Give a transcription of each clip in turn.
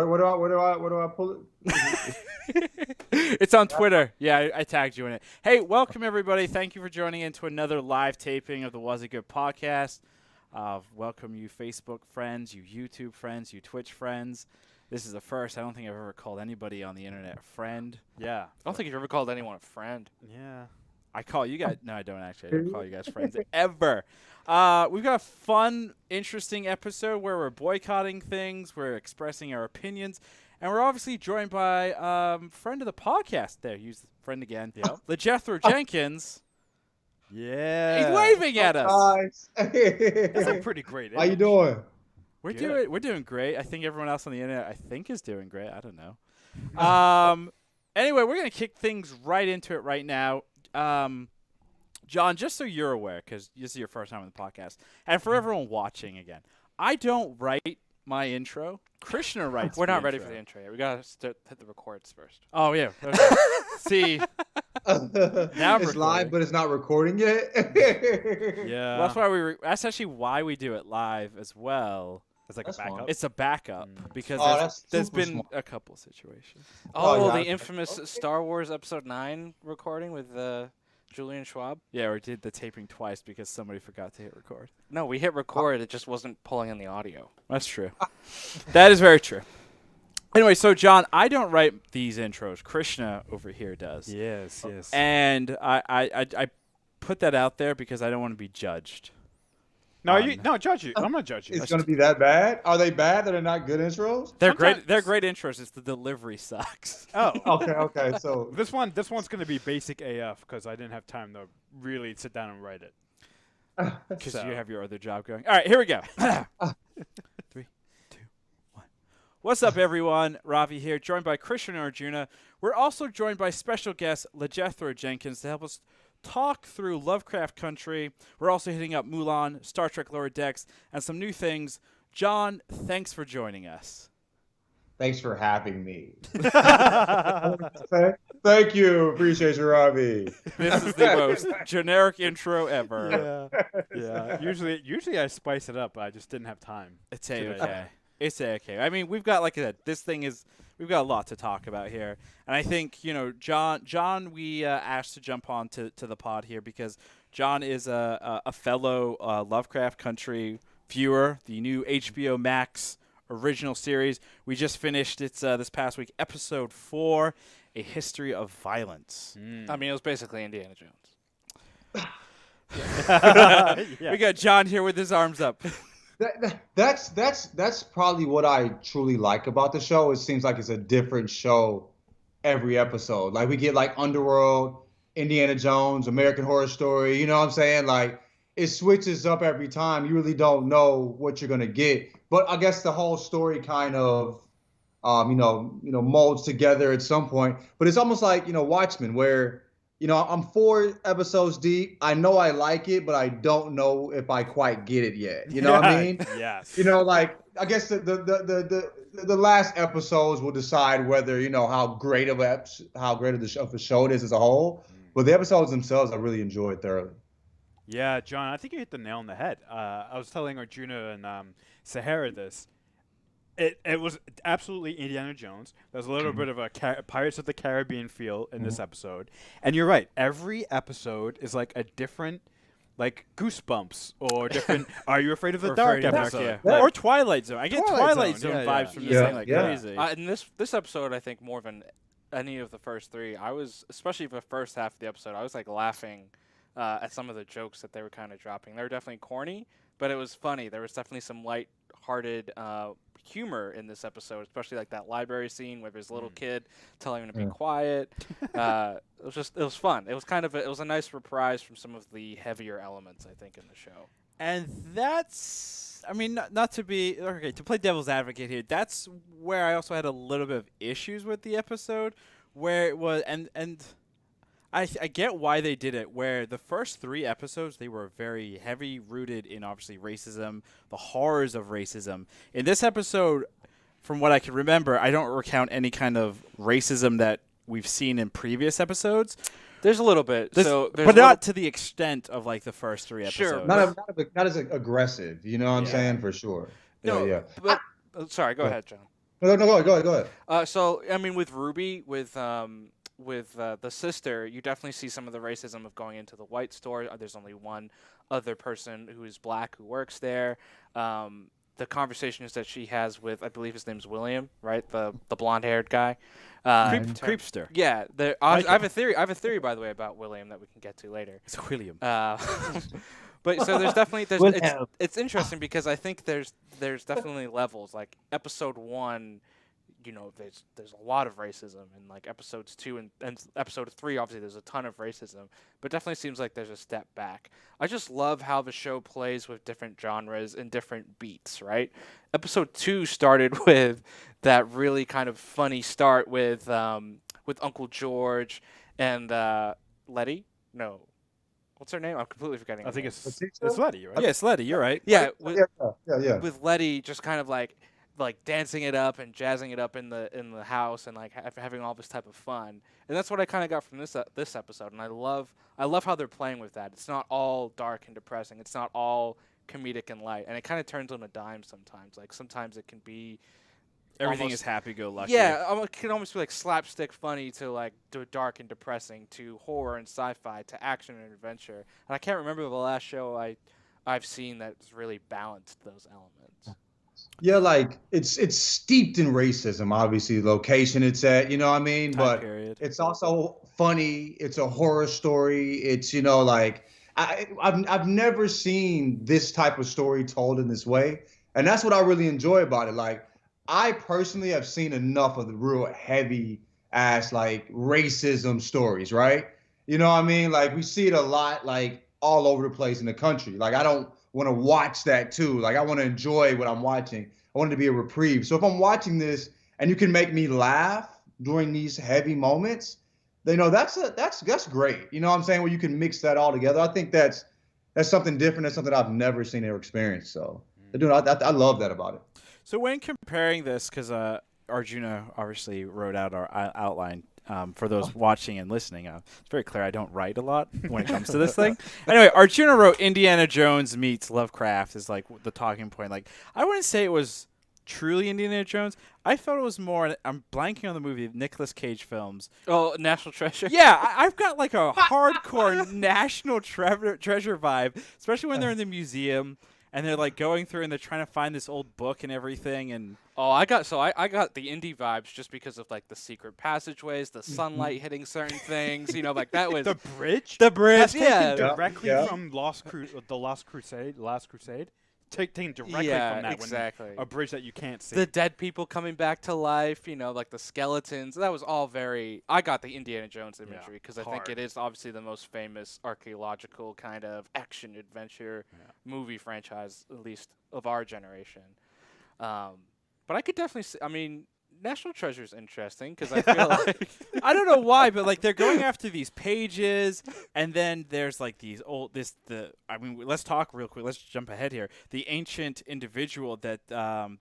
Where do I pull it? It's on Twitter. Yeah, I tagged you in it. Hey, welcome everybody. Thank you for joining in to another live taping of the Was It Good podcast. Welcome you Facebook friends, you YouTube friends, you Twitch friends. This is the first. I don't think I've ever called anybody on the internet a friend. Yeah. I don't think you've ever called anyone a friend. Yeah. I call you guys. No, I don't actually. I don't call you guys friends ever. We've got a fun, interesting episode where we're boycotting things, we're expressing our opinions, and we're obviously joined by friend of the podcast. There, use the friend again. Yep. LaJethro Jenkins. Yeah. He's waving at us. Guys. That's a pretty great How you image. doing? We're doing great. I think everyone else on the internet is doing great. I don't know. Anyway, we're gonna kick things right into it right now. John, just so you're aware, because this is your first time on the podcast, and for everyone watching again, I don't write my intro. Krishna writes. We're the not ready intro. for the intro yet. We gotta hit the records first. Oh yeah. Okay. See, now It's live, but it's not recording yet. Yeah. well, that's why that's actually why we do it live as well. It's like That's a backup. fine. It's a backup because Oh, that's there's super been smart. a couple situations. Oh, yeah. the infamous Star Wars Episode 9 recording with Julian Schwab. Yeah, we did the taping twice because somebody forgot to hit record. No, we hit record. It just wasn't pulling in the audio. That's true. That is very true. Anyway, so John, I don't write these intros. Krishna over here does. Yes. And I put that out there because I don't want to be judged. No, judge you. I'm not judging. It's going to be that bad? Are they bad that are not good intros? They're Sometimes- great. They're great intros. It's the delivery sucks. Oh, Okay. So this one's going to be basic AF because I didn't have time to really sit down and write it. Because So- you have your other job going. All right, here we go. 3, 2, 1. What's up, everyone? Ravi here, joined by Krishna and Arjuna. We're also joined by special guest LaJethro Jenkins to help us talk through Lovecraft Country. We're also hitting up Mulan, Star Trek Lower Decks, and some new things. John, thanks for joining us. thanks for having me. Thank you. Appreciate you, Robbie. This is the most generic intro ever. Yeah. Usually I spice it up, but I just didn't have time. It's today. okay. It's okay. I mean, we've got, like I said, we've got a lot to talk about here. And I think, John, we asked to jump on to the pod here because John is a fellow Lovecraft Country viewer, the new HBO Max original series. We just finished it this past week, episode 4, A History of Violence. I mean, it was basically Indiana Jones. We got John here with his arms up. That's probably what I truly like about the show. It seems like it's a different show every episode. Like we get like Underworld, Indiana Jones, American Horror Story. You know what I'm saying? Like it switches up every time. You really don't know what you're gonna get. But I guess the whole story kind of, molds together at some point. But it's almost like Watchmen, where I'm 4 episodes deep. I know I like it, but I don't know if I quite get it yet. You know what I mean? Yes. Like I guess the last episodes will decide whether how great of a show it is as a whole. But the episodes themselves, I really enjoyed thoroughly. Yeah, John, I think you hit the nail on the head. I was telling Arjuna and Sahara this. It was absolutely Indiana Jones. There's a little bit of a Pirates of the Caribbean feel in this episode. And you're right. Every episode is like a different, like Goosebumps or different Are You Afraid of the Dark episode. Yeah. Or Twilight Zone. I get Twilight Zone yeah, vibes yeah. from this thing like Yeah. crazy. And this episode, I think, more than any of the first 3, I was, especially for the first half of the episode, I was like laughing at some of the jokes that they were kind of dropping. They were definitely corny, but it was funny. There was definitely some light-hearted humor in this episode, especially like that library scene where there's a little kid telling him to be quiet. It was fun. It was a nice reprise from some of the heavier elements, I think, in the show. And that's, I mean, not to be, okay, to play devil's advocate here, that's where I also had a little bit of issues with the episode, where it was, and I get why they did it, where the first 3 episodes, they were very heavy rooted in, obviously, racism, the horrors of racism. In this episode, from what I can remember, I don't recount any kind of racism that we've seen in previous episodes. There's a little bit, but not to the extent of like the first 3 episodes. Sure, not as aggressive. You know what I'm saying? For sure. No, yeah. But sorry, go ahead, John. No, go ahead. So I mean, with Ruby, with the sister, you definitely see some of the racism of going into the white store. There's only one other person who is black who works there. The conversations that she has with, I believe his name's William, right? The blonde-haired guy. Creepster. Yeah. I have a theory. I have a theory, by the way, about William that we can get to later. It's William. But so there's definitely it's interesting because I think there's definitely levels. Like episode 1, you know, there's a lot of racism, and like episodes 2 and episode 3, obviously there's a ton of racism, but definitely seems like there's a step back. I just love how the show plays with different genres and different beats, right? Episode 2 started with that really kind of funny start with Uncle George and Letty. No, what's her name? I'm completely forgetting. I think name. it's Letty, right? Yeah, it's Letty. You're right. Yeah, Yeah. with Letty just kind of like dancing it up and jazzing it up in the house and like having all this type of fun. And that's what I kind of got from this episode. And I love how they're playing with that. It's not all dark and depressing. It's not all comedic and light. And it kind of turns on a dime sometimes. Like sometimes it can be Everything is happy-go-lucky. Yeah, it can almost be like slapstick funny to like dark and depressing to horror and sci-fi to action and adventure. And I can't remember the last show I've seen that's really balanced those elements. Yeah, like it's steeped in racism, obviously, the location it's at, you know what I mean? But it's also funny, it's a horror story. It's, you know, like I've never seen this type of story told in this way. And that's what I really enjoy about it. Like I personally have seen enough of the real heavy ass like racism stories, right? You know what I mean? Like we see it a lot like all over the place in the country. Like I don't want to watch that too. Like I want to enjoy what I'm watching. I want it to be a reprieve. So if I'm watching this and you can make me laugh during these heavy moments, then, you know, that's great. You know what I'm saying? Where you can mix that all together. I think that's something different. That's something I've never seen or experienced. So I love that about it. So when comparing this, because Arjuna obviously wrote out our outline. For those watching and listening, it's very clear I don't write a lot when it comes to this thing. Anyway, Arjuna wrote Indiana Jones meets Lovecraft is like the talking point. Like I wouldn't say it was truly Indiana Jones. I felt it was more. I'm blanking on the movie Nicolas Cage films. Oh, National Treasure. Yeah, I've got like a hardcore National Treasure vibe, especially when they're in the museum and they're like going through and they're trying to find this old book and everything and. Oh, I got the indie vibes just because of like the secret passages, the sunlight hitting certain things, you know, like that was the bridge. That's yeah, directly from the Last Crusade. Taken directly from that. Exactly. A bridge that you can't see. The dead people coming back to life, you know, like the skeletons. That was all very. I got the Indiana Jones imagery because I think it is obviously the most famous archaeological kind of action adventure movie franchise, at least of our generation. But I could definitely see, I mean, National Treasure is interesting because I feel like I don't know why, but like they're going after these pages, and then there's like these let's talk real quick. Let's jump ahead here. The ancient individual that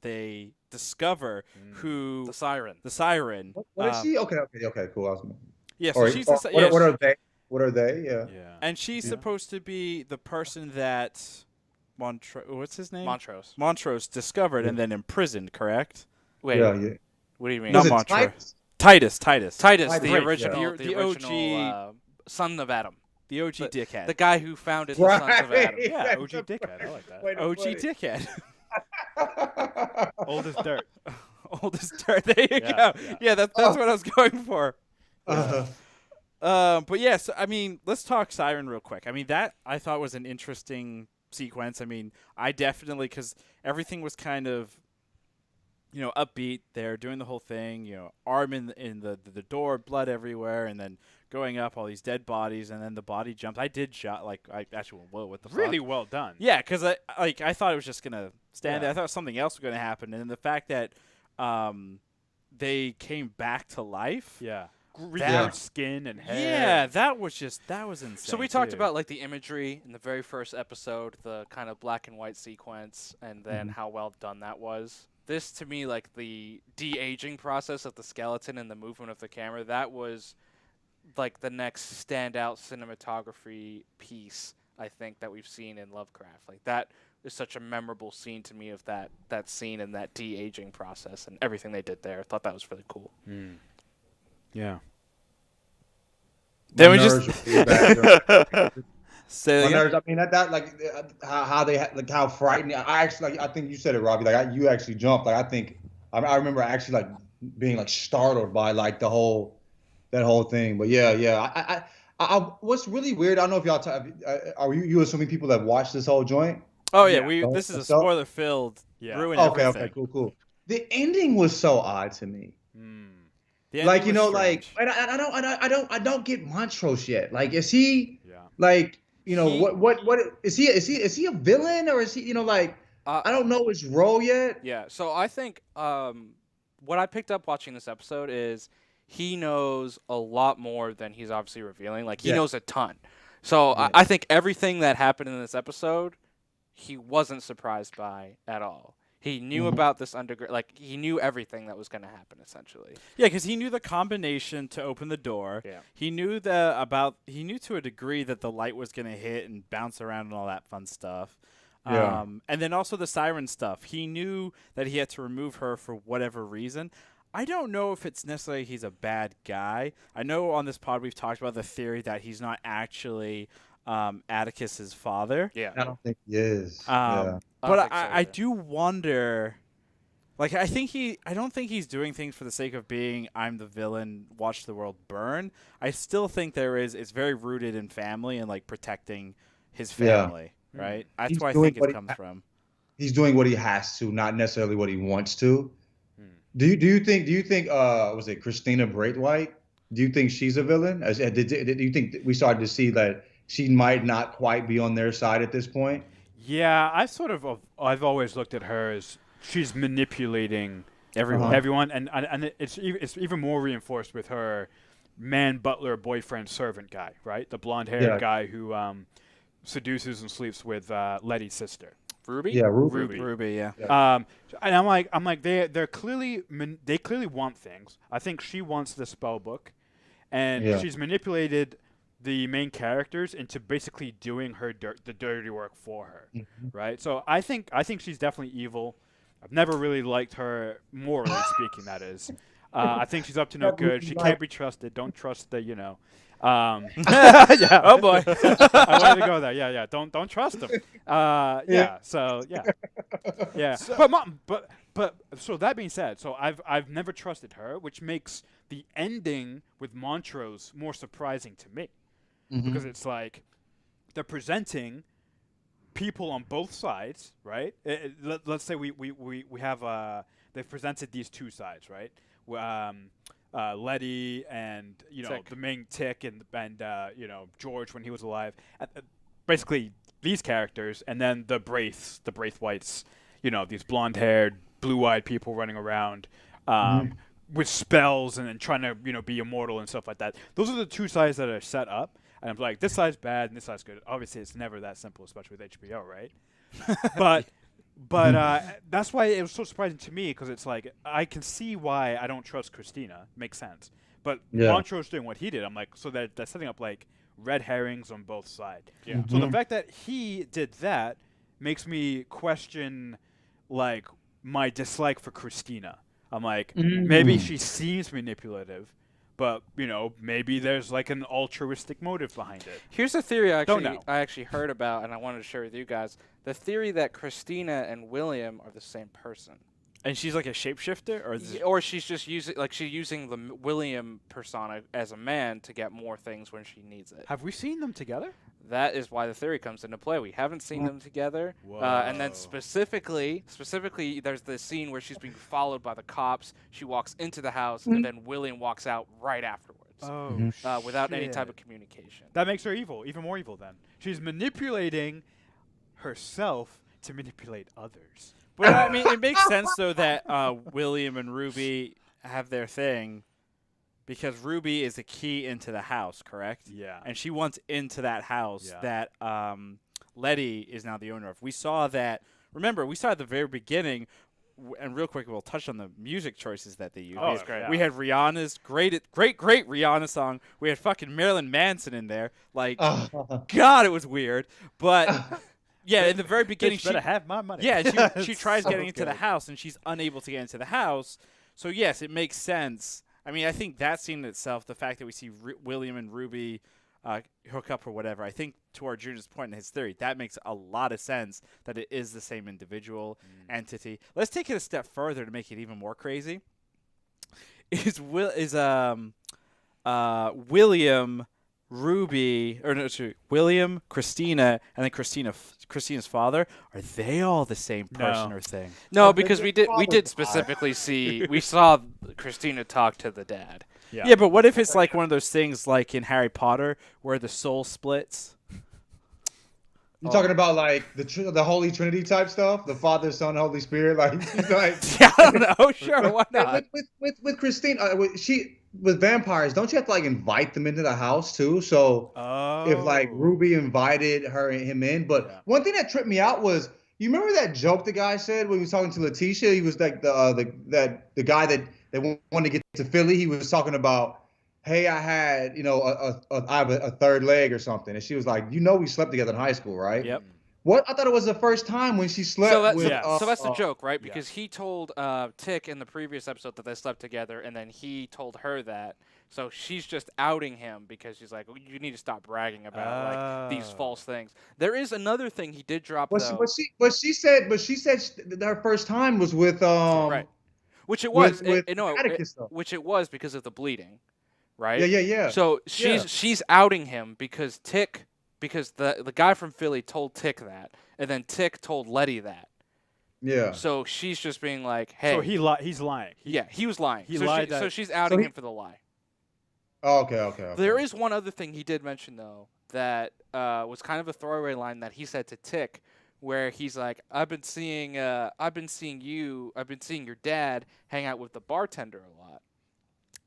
they discover, who the siren. What is she? Okay, cool. Awesome. Yeah, so she's the what are they? What are they? Yeah. And she's supposed to be the person that what's his name? Montrose discovered and then imprisoned, correct? Wait. Yeah. What do you mean? Not Montrose. Titus, the original, the OG son of Adam. The OG dickhead. The guy who founded the Sons of Adam. Yeah, OG dickhead. I like that. OG dickhead. Old as dirt. Old as dirt. There you go. Yeah, that's what I was going for. But yes, I mean, let's talk Siren real quick. I mean, that I thought was an interesting sequence. I mean, I definitely, because everything was kind of, upbeat. They're doing the whole thing, arm in the door, blood everywhere, and then going up, all these dead bodies, and then the body jumps. I did shot, I actually went, whoa, what the fuck? Really well done. Yeah, because I thought it was just going to stand there. I thought something else was going to happen. And then the fact that they came back to life. Yeah. Renewed skin and hair. Yeah, that was insane. So we talked about the imagery in the very first episode, the kind of black and white sequence, and then how well done that was. This, to me, the de-aging process of the skeleton and the movement of the camera, that was the next standout cinematography piece, I think, that we've seen in Lovecraft. That is such a memorable scene to me of that scene and that de-aging process and everything they did there. I thought that was really cool. Yeah. Then we just nerves. I mean, how they how frightening. I actually I think you said it, Robbie. You actually jumped. I think I remember actually being startled by that whole thing. But yeah. I what's really weird. I don't know if y'all are you assuming people that watched this whole joint? Oh yeah, this is a spoiler filled. Yeah. Ruin everything. Okay, cool. The ending was so odd to me. I don't get Montrose yet. Is he what is he? Is he a villain or is he I don't know his role yet. Yeah, so I think what I picked up watching this episode is he knows a lot more than he's obviously revealing. He knows a ton. So I think everything that happened in this episode, he wasn't surprised by at all. He knew about this underground, he knew everything that was going to happen, essentially. Yeah, because he knew the combination to open the door. Yeah. He knew he knew to a degree that the light was going to hit and bounce around and all that fun stuff. Yeah. And then also the siren stuff. He knew that he had to remove her for whatever reason. I don't know if it's necessarily he's a bad guy. I know on this pod we've talked about the theory that he's not actually Atticus's father. Yeah. I don't think he is. But I do wonder. I don't think he's doing things for the sake of being I'm the villain, watch the world burn. I still think it's very rooted in family and protecting his family, right? That's where I think it comes from. He's doing what he has to, not necessarily what he wants to. Do you think was it Christina Braithwaite? Do you think she's a villain? Do you think we started to see that she might not quite be on their side at this point? Yeah, I've always looked at her as she's manipulating everyone, and it's even more reinforced with her man, butler, boyfriend, servant guy, right? The blonde-haired guy who seduces and sleeps with Letty's sister. Ruby? Yeah, Ruby, yeah. And I'm like they clearly want things. I think she wants the spell book, and she's manipulated the main characters into basically doing the dirty work for her, right? So I think she's definitely evil. I've never really liked her, morally speaking, that is. I think she's up to no good. She can't be trusted. Don't trust the, yeah. Oh boy. I wanted to go there. Yeah. Don't trust them. Yeah. So yeah. Yeah. But so that being said, so I've never trusted her, which makes the ending with Montrose more surprising to me. Because it's they're presenting people on both sides, right? Let's say we have they've presented these two sides, right? Letty and the main Tick and George when he was alive, basically these characters, and then the Braithwaites, these blonde-haired, blue-eyed people running around with spells and then trying to be immortal and stuff like that. Those are the two sides that are set up. And I'm like, this side's bad and this side's good. Obviously, it's never that simple, especially with HBO, right? But that's why it was so surprising to me, because it's I can see why I don't trust Christina. Makes sense. But Montrose doing what he did, I'm like, so they're setting up red herrings on both sides. Yeah. So the fact that he did that makes me question my dislike for Christina. I'm like, maybe she seems manipulative, but maybe there's an altruistic motive behind it. Here's a theory I actually heard about, and I wanted to share with you guys. The theory that Christina and William are the same person. And she's like a shapeshifter, or she's just using the William persona as a man to get more things when she needs it. Have we seen them together? That is why the theory comes into play. We haven't seen them together. And then specifically, there's the scene where she's being followed by the cops. She walks into the house, and then William walks out right afterwards. Oh, without any type of communication. That makes her evil, even more evil then. She's manipulating herself to manipulate others. But I mean, it makes sense though that William and Ruby have their thing, because Ruby is the key into the house, correct? Yeah. And she wants into that house that Letty is now the owner of. We saw that. Remember, we saw at the very beginning. And real quick, we'll touch on the music choices that they used. Oh, it's great. Yeah. We had Rihanna's great Rihanna song. We had fucking Marilyn Manson in there. Like, God, it was weird. But yeah, in the very beginning, she better have my money. Yeah, she tries getting into the house, and she's unable to get into the house. So yes, it makes sense. I mean, I think that scene in itself, the fact that we see William and Ruby hook up or whatever, I think to Arjuna's point in his theory, that makes a lot of sense that it is the same individual entity. Let's take it a step further to make it even more crazy. William, Ruby, William, Christina, and then Christina's father, are they all the same person or thing? No, because we did specifically we saw Christina talk to the dad. Yeah, but what if it's like one of those things like in Harry Potter where the soul splits? You're talking about like the Holy Trinity type stuff, the Father, Son, Holy Spirit, like yeah, I don't know. Sure, why not? With Christine, with vampires, don't you have to like invite them into the house too? So if like Ruby invited him in, but one thing that tripped me out was, you remember that joke the guy said when he was talking to Letitia? He was like the guy that wanted to get to Philly. He was talking about, hey, I had, I have a third leg or something. And she was like, we slept together in high school, right? Yep. What? I thought it was the first time when she slept so that's the joke, right? Because he told Tick in the previous episode that they slept together, and then he told her that. So she's just outing him because she's like, you need to stop bragging about like these false things. There is another thing he did drop though. But she said that her first time was with right. Which it was, which it was because of the bleeding, right? Yeah. So she's outing him because the guy from Philly told Tick that, and then Tick told Letty that. Yeah. So she's just being like, hey. So he's lying. He was lying. He lied. So she's outing him for the lie. Oh, okay. There is one other thing he did mention though that was kind of a throwaway line that he said to Tick, where he's like, I've been seeing your dad hang out with the bartender a lot.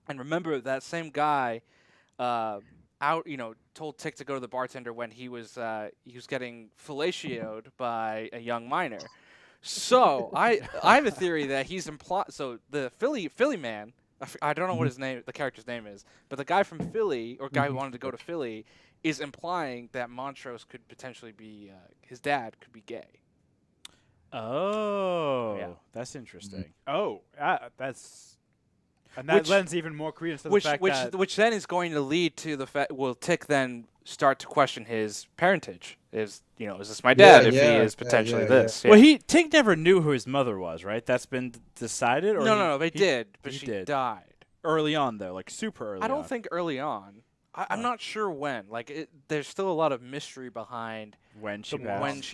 And remember that same guy told Tick to go to the bartender when he was getting fellatioed by a young minor. So I have a theory that he's so the Philly man, I don't know what the character's name is, but the guy from Philly, or guy who wanted to go to Philly, is implying that Montrose could potentially be his dad could be gay. Oh, that's interesting. Oh, that lends even more credence to the fact that which then is going to lead to the fact will Tick then start to question his parentage. Is this my dad? If he is potentially this. Yeah. Well, Tick never knew who his mother was, right? That's been decided. Or no, they did, but she died early on, though, like super early. I don't think early on. I'm not sure when. Like, there's still a lot of mystery behind when she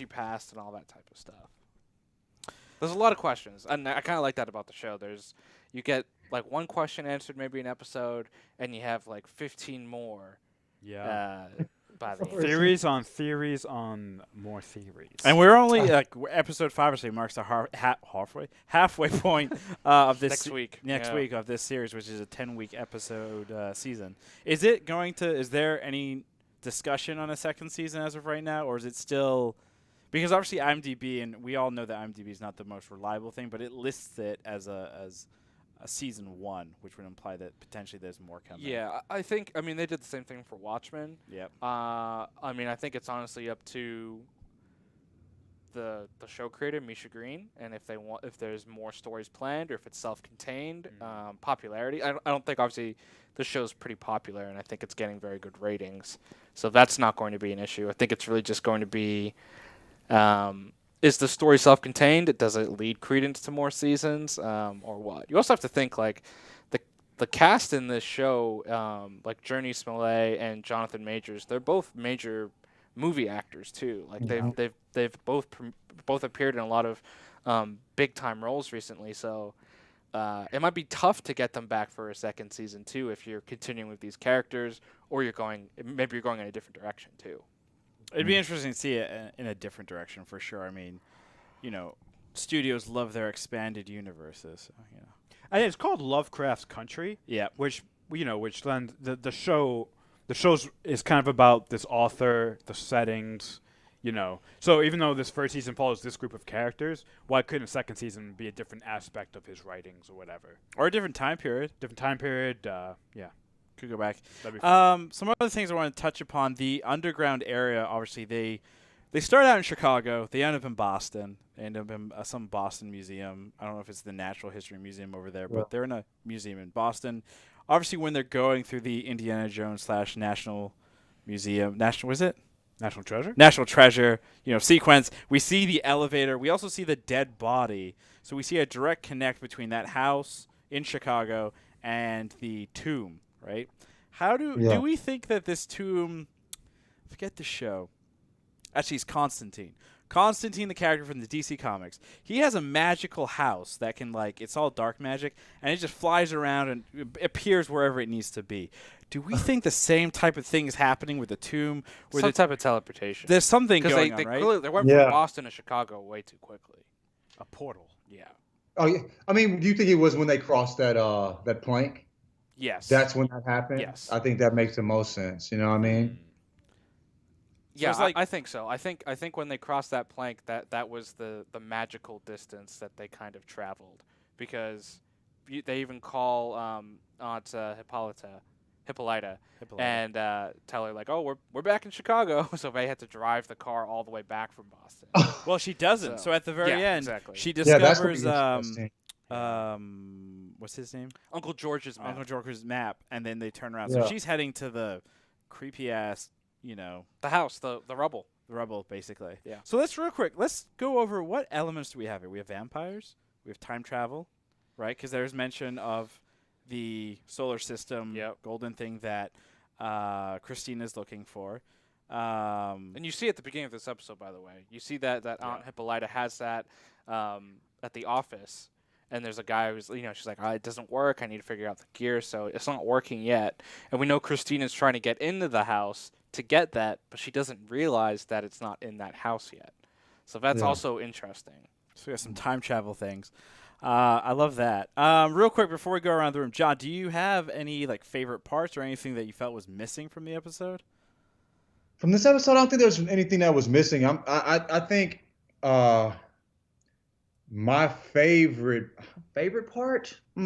passed and all that type of stuff. There's a lot of questions, and I kind of like that about the show. You get like one question answered maybe an episode, and you have like 15 more. Yeah. By the end. Theories on theories on more theories. And we're only like episode 5 or so marks the halfway point of this next week of this series, which is a 10-week episode season. Is there any discussion on a second season as of right now, or is it still? Because obviously IMDb, and we all know that IMDb is not the most reliable thing, but it lists it as a season 1, which would imply that potentially there's more coming. Yeah, I think. I mean, they did the same thing for Watchmen. Yep. I mean, I think it's honestly up to the show creator, Misha Green, and if there's more stories planned, or if it's self-contained. Popularity. I don't think obviously the show's pretty popular, and I think it's getting very good ratings, so that's not going to be an issue. I think it's really just going to be is the story self-contained? Does it lead credence to more seasons, or what? You also have to think like the cast in this show, like Jurnee Smollett and Jonathan Majors. They're both major movie actors too. Like they've both appeared in a lot of big time roles recently. So it might be tough to get them back for a second season too if you're continuing with these characters, or maybe you're going in a different direction too. It'd be interesting to see it in a different direction for sure. I mean, studios love their expanded universes. So, And it's called Lovecraft Country. Yeah. Which then the show's is kind of about this author, the settings, So even though this first season follows this group of characters, why couldn't a second season be a different aspect of his writings or whatever? Or a different time period. Yeah. Could go back. That'd be fun. Some other things I want to touch upon. The underground area, obviously, they start out in Chicago. They end up in Boston. They end up in some Boston museum. I don't know if it's the Natural History Museum over there, but they're in a museum in Boston. Obviously, when they're going through the Indiana Jones / National Museum, National Treasure, sequence, we see the elevator. We also see the dead body. So we see a direct connect between that house in Chicago and the tomb, right? How do we think that this tomb, forget the show. Actually, it's Constantine. Constantine, the character from the DC Comics, he has a magical house that can, it's all dark magic, and it just flies around and appears wherever it needs to be. Do we think the same type of thing is happening with the tomb? Some type of teleportation. There's something going on, right? Clearly, they went from Boston to Chicago way too quickly. A portal. Yeah. Oh, yeah. I mean, do you think it was when they crossed that plank? Yes. That's when that happened? Yes. I think that makes the most sense. You know what I mean? Yeah, I think so. I think when they crossed that plank, that was the magical distance that they kind of traveled, because they even call Aunt Hippolyta, and tell her oh, we're back in Chicago, so they had to drive the car all the way back from Boston. Well, she doesn't. So at the very end, exactly. she discovers what's his name? Uncle George's map, and then they turn around. Yeah. So she's heading to the creepy ass. The house, the rubble. The rubble, basically. Yeah. So let's go over what elements do we have here. We have vampires. We have time travel, right? Because there's mention of the solar system golden thing that Christina's looking for. And you see at the beginning of this episode, by the way, you see that Aunt Hippolyta has that at the office. And there's a guy who's, she's like, it doesn't work. I need to figure out the gear. So it's not working yet. And we know Christina's trying to get into the house to get that, but she doesn't realize that it's not in that house yet. So that's also interesting. So we got some time travel things. I love that. Real quick before we go around the room, John, do you have any favorite parts or anything that you felt was missing from the episode? From this episode, I don't think there was anything that was missing. I think my favorite part. I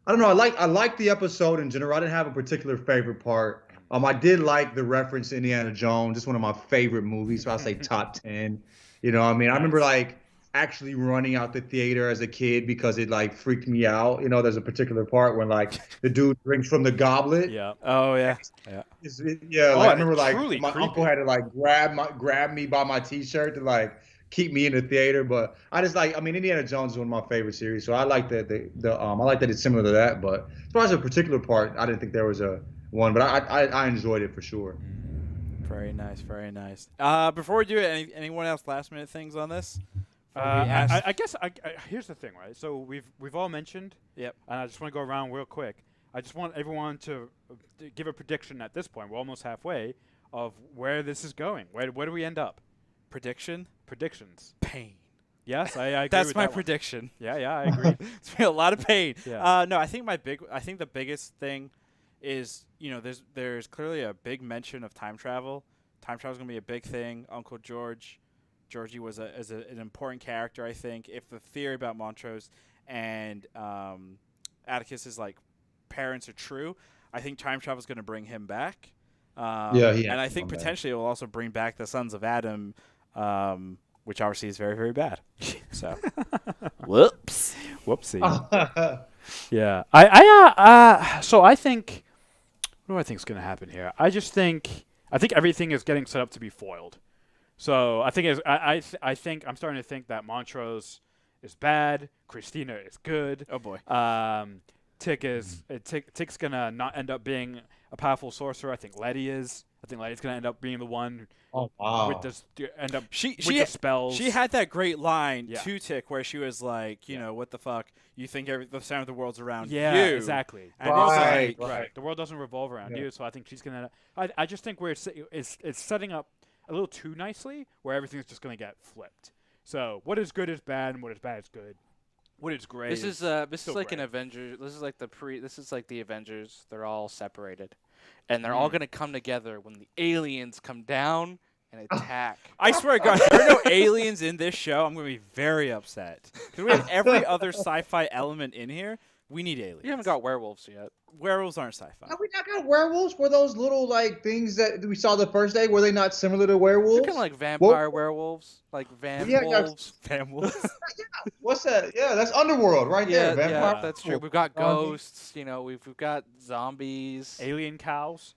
don't know. I like the episode in general. I didn't have a particular favorite part. I did like the reference to Indiana Jones. It's one of my favorite movies, so I'll say top 10. You know what I mean? I remember actually running out the theater as a kid because it freaked me out. There's a particular part when the dude drinks from the goblet. Yeah. Oh yeah. Yeah. I remember my uncle had to grab me by my t-shirt to keep me in the theater. But I just Indiana Jones is one of my favorite series, so I like that I like that it's similar to that. But as far as a particular part, I didn't think there was a one, but I enjoyed it for sure. Very nice, very nice. Before we do it, anyone else last minute things on this? I guess here's the thing, right? So we've all mentioned. Yep. And I just want to go around real quick. I just want everyone to give a prediction at this point. We're almost halfway of where this is going. Where do we end up? Predictions. Pain. Yes, I agree. That's with my that prediction. Yeah, I agree. It's been a lot of pain. Yeah. No, I think the biggest thing is there's clearly a big mention of time travel. Time travel is gonna be a big thing. Uncle Georgie was an important character. I think if the theory about Montrose and Atticus's parents are true, I think time travel is gonna bring him back. And I think potentially it will also bring back the Sons of Adam, which obviously is very, very bad. So, whoopsie. Yeah, so I think, what do I think is going to happen here? I think everything is getting set up to be foiled. So I think I think I'm starting to think that Montrose is bad. Christina is good. Oh boy. Tick's gonna not end up being a powerful sorcerer. I think Letty is. I think Letty's gonna end up being the one with this end up with the spells. She had that great line Yeah. to Tick where she was like, you know, what the fuck? You think the center of the world's around you? Exactly. And it's like, Right. The world doesn't revolve around you, so I think she's gonna. I just think it's setting up a little too nicely where everything's just gonna get flipped. So what is good is bad, and what is bad is good. What is great. This is like great. an Avengers. This is like the Avengers. They're all separated, and they're all gonna come together when the aliens come down and attack. I swear to God, if there are no aliens in this show, I'm going to be very upset. Because we have every other sci-fi element in here. We need aliens. You haven't got werewolves yet. Werewolves aren't sci-fi. Have we not got werewolves? Were those little like things that we saw the first day? Were they not similar to werewolves? They're kind of like vampire werewolves, like wolves. Van wolves. What's that? Yeah, that's underworld right there. Vampire. Yeah, that's true. We've got ghosts. You know, we've got zombies. alien cows.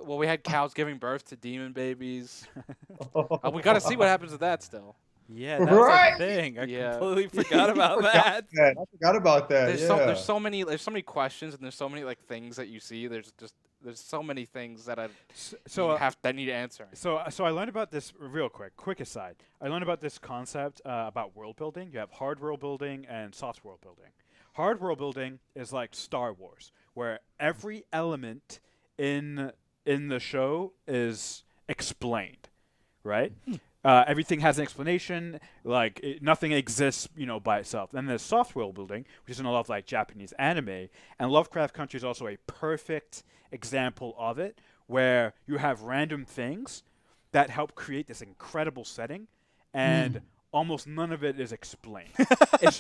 Well, we had cows giving birth to demon babies. We got to see what happens with that still. Yeah, that's Right. a thing. I Yeah. completely forgot about that. I forgot about that. There's so many questions and there's so many like things that you see. There's so many things that that need answering. So I learned about this real quick aside. I learned about this concept about world building. You have hard world building and soft world building. Hard world building is like Star Wars, where every element in the show is explained, right? Everything has an explanation. Like nothing exists, by itself. Then there's soft world building, which is in a lot of like Japanese anime, and Lovecraft Country is also a perfect example of it, where you have random things that help create this incredible setting, and almost none of it is explained. it's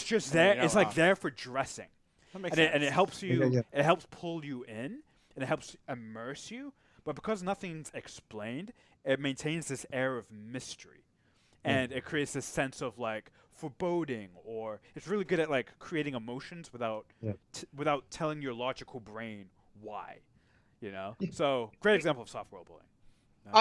just there. It's like there for dressing, and it helps you. It helps pull you in, and it helps immerse you. But because nothing's explained, it maintains this air of mystery, and it creates this sense of like foreboding, or it's really good at like creating emotions without without telling your logical brain why, So great example of soft world building.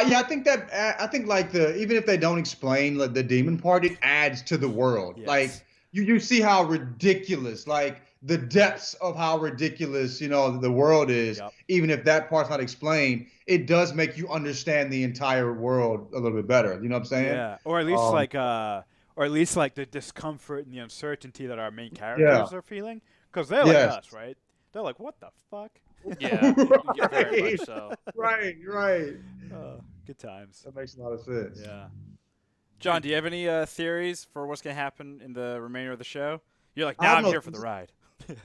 Yeah, I think like even if they don't explain like the demon part, it adds to the world. Yes. Like you see how ridiculous, like the depths of how ridiculous, the world is. Yep. Even if that part's not explained, it does make you understand the entire world a little bit better. You know what I'm saying? Yeah, or at least like the discomfort and the uncertainty that our main characters are feeling, because they're like us, right? They're like, what the fuck? Yeah, Right. very much so. Right. Good times. That makes a lot of sense. Yeah. John, do you have any theories for what's going to happen in the remainder of the show? You're like, I'm here for the ride.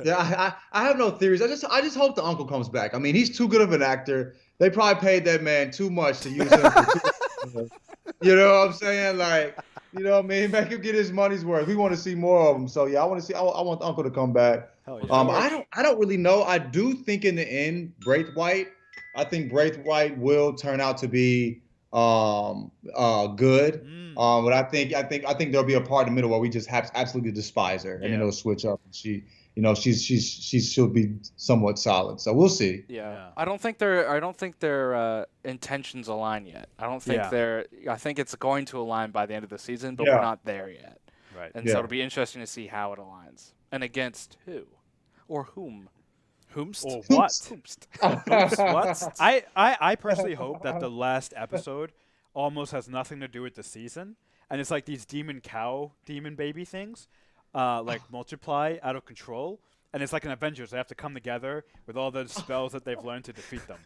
Yeah, I have no theories. I just hope the uncle comes back. I mean, he's too good of an actor. They probably paid that man too much to use him. You know what I'm saying? Like, you know what I mean? Make him get his money's worth. We want to see more of him. So yeah, I want the uncle to come back. Hell yeah. I don't really know. I do think in the end, Braithwaite will turn out to be good. But I think there'll be a part in the middle where we just absolutely despise her, and then it'll switch up, and she'll be somewhat solid. So we'll see. Yeah. I don't think their intentions align yet. I don't think I think it's going to align by the end of the season, but we're not there yet. Right. And so it'll be interesting to see how it aligns and against who or whom. Whomst? Or what? What? I personally hope that the last episode almost has nothing to do with the season, and it's like these demon baby things, like multiply out of control, and it's like an Avengers. They have to come together with all the spells that they've learned to defeat them.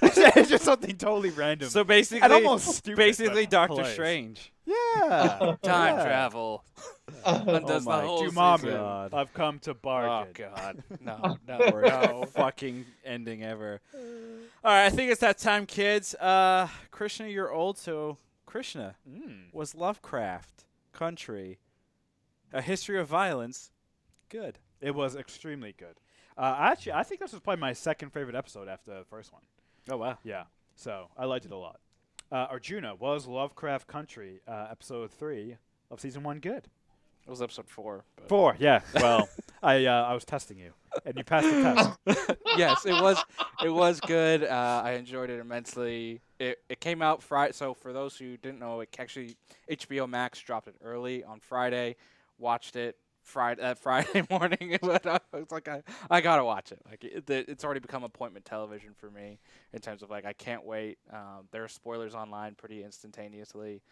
It's just something totally random. So basically, and almost stupid, but Doctor hilarious. Strange. Yeah. Time travel. Undoes the whole season. God. I've come to bargain. Oh God. No fucking ending ever. All right, I think it's that time, kids. Krishna, you're old, so Krishna, was Lovecraft Country a history of violence good? It was extremely good. Actually, I think this was probably my second favorite episode after the first one. Oh, wow. Yeah, so I liked it a lot. Arjuna, was Lovecraft Country episode 3 of season 1 good? It was episode 4. But 4, yeah. Well, I was testing you, and you passed the test. Yes, it was good. I enjoyed it immensely. It came out Friday. So for those who didn't know, it actually HBO Max dropped it early on Friday. Watched it Friday morning. But I was like, I gotta watch it. Like it's already become appointment television for me in terms of like I can't wait. There are spoilers online pretty instantaneously.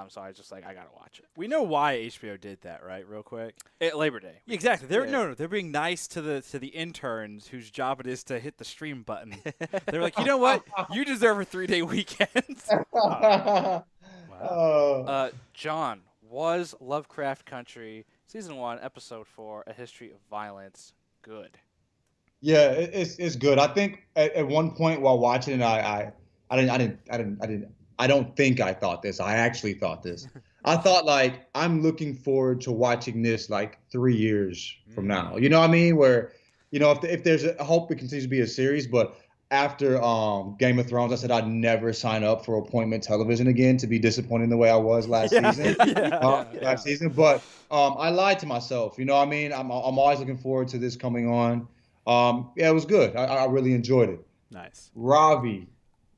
So I was just like, I gotta watch it. We know why HBO did that, right? Real quick. Labor Day. Exactly. They're being nice to the interns whose job it is to hit the stream button. They're like, you know what? You deserve a 3-day weekend. Wow. John, was Lovecraft Country Season 1, Episode 4, A History of Violence good? Yeah, it's good. I think at one point while watching it, I don't think I thought this. I actually thought this. I thought like I'm looking forward to watching this like 3 years from now. You know what I mean? Where, if there's I hope it continues to be a series, but after Game of Thrones, I said I'd never sign up for appointment television again to be disappointed the way I was last season. Last season, but I lied to myself. You know what I mean? I'm always looking forward to this coming on. It was good. I really enjoyed it. Nice. Robbie,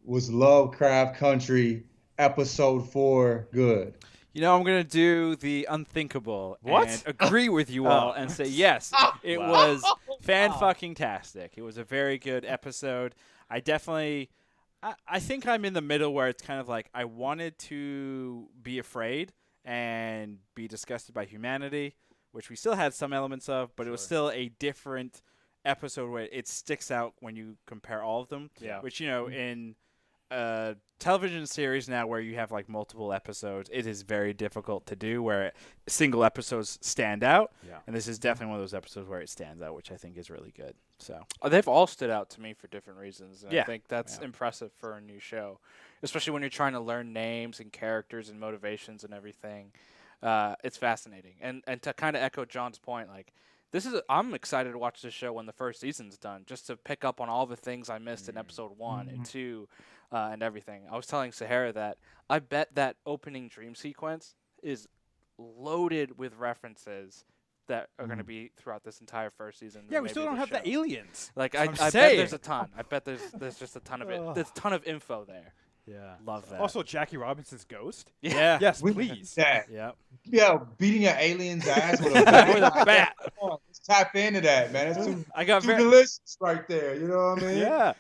was Lovecraft Country Episode 4 good? I'm going to do the unthinkable and agree with you all and say, yes, it Wow. was fan-fucking-tastic. It was a very good episode. I think I'm in the middle where it's kind of like I wanted to be afraid and be disgusted by humanity, which we still had some elements of, but it was still a different episode where it sticks out when you compare all of them, which, in a television series now where you have like multiple episodes, it is very difficult to do where single episodes stand out. And this is definitely one of those episodes where it stands out, which I think is really good. So they've all stood out to me for different reasons. And I think that's impressive for a new show, especially when you're trying to learn names and characters and motivations and everything. It's fascinating. And to kind of echo John's point, like I'm excited to watch this show when the first season's done, just to pick up on all the things I missed in episode 1 and 2 and everything. I was telling Sahara that I bet that opening dream sequence is loaded with references that are going to be throughout this entire first season. Yeah, we still don't have the aliens. Like I bet there's a ton. I bet there's just a ton of it. There's a ton of info there. Yeah. Love that. Also, Jackie Robinson's ghost. Yeah. Yes, please. That. Yep. Yeah, beating an alien's ass with a bat. With a bat. Let's tap into that, man. It's too very delicious right there. You know what I mean? Yeah.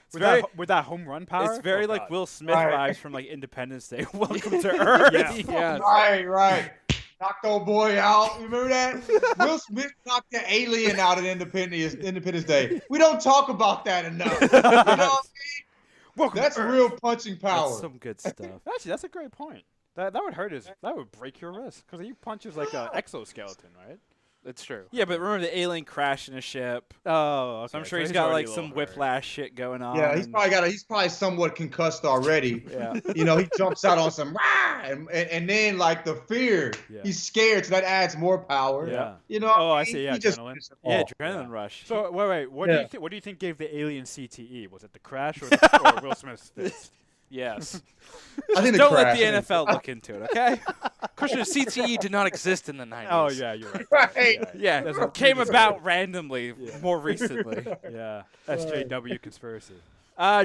With that home run power. It's very like Will Smith vibes from like Independence Day. Welcome to Earth. Yeah. Right. Knocked old boy out. You remember that? Will Smith knocked the alien out at Independence Day. We don't talk about that enough. You know what I mean? That's real punching power. That's some good stuff. Actually, that's a great point. That would hurt that would break your wrist because he punches like an exoskeleton, right? It's true. Yeah, but remember the alien crashing a ship. Oh, okay. So I'm sure he's got like some whiplash shit going on. Yeah, he's probably somewhat concussed already. Yeah. He jumps out on some and then like the fear, he's scared, so that adds more power. Yeah. I see. Yeah, adrenaline. Adrenaline rush. So wait. What do you think gave the alien CTE? Was it the crash or Will Smith's fist? Yes. I think Don't let the NFL look into it, okay? Christian, CTE did not exist in the 90s. Oh, yeah, you're right. Right. Yeah, it came about randomly more recently. Yeah, SJW conspiracy.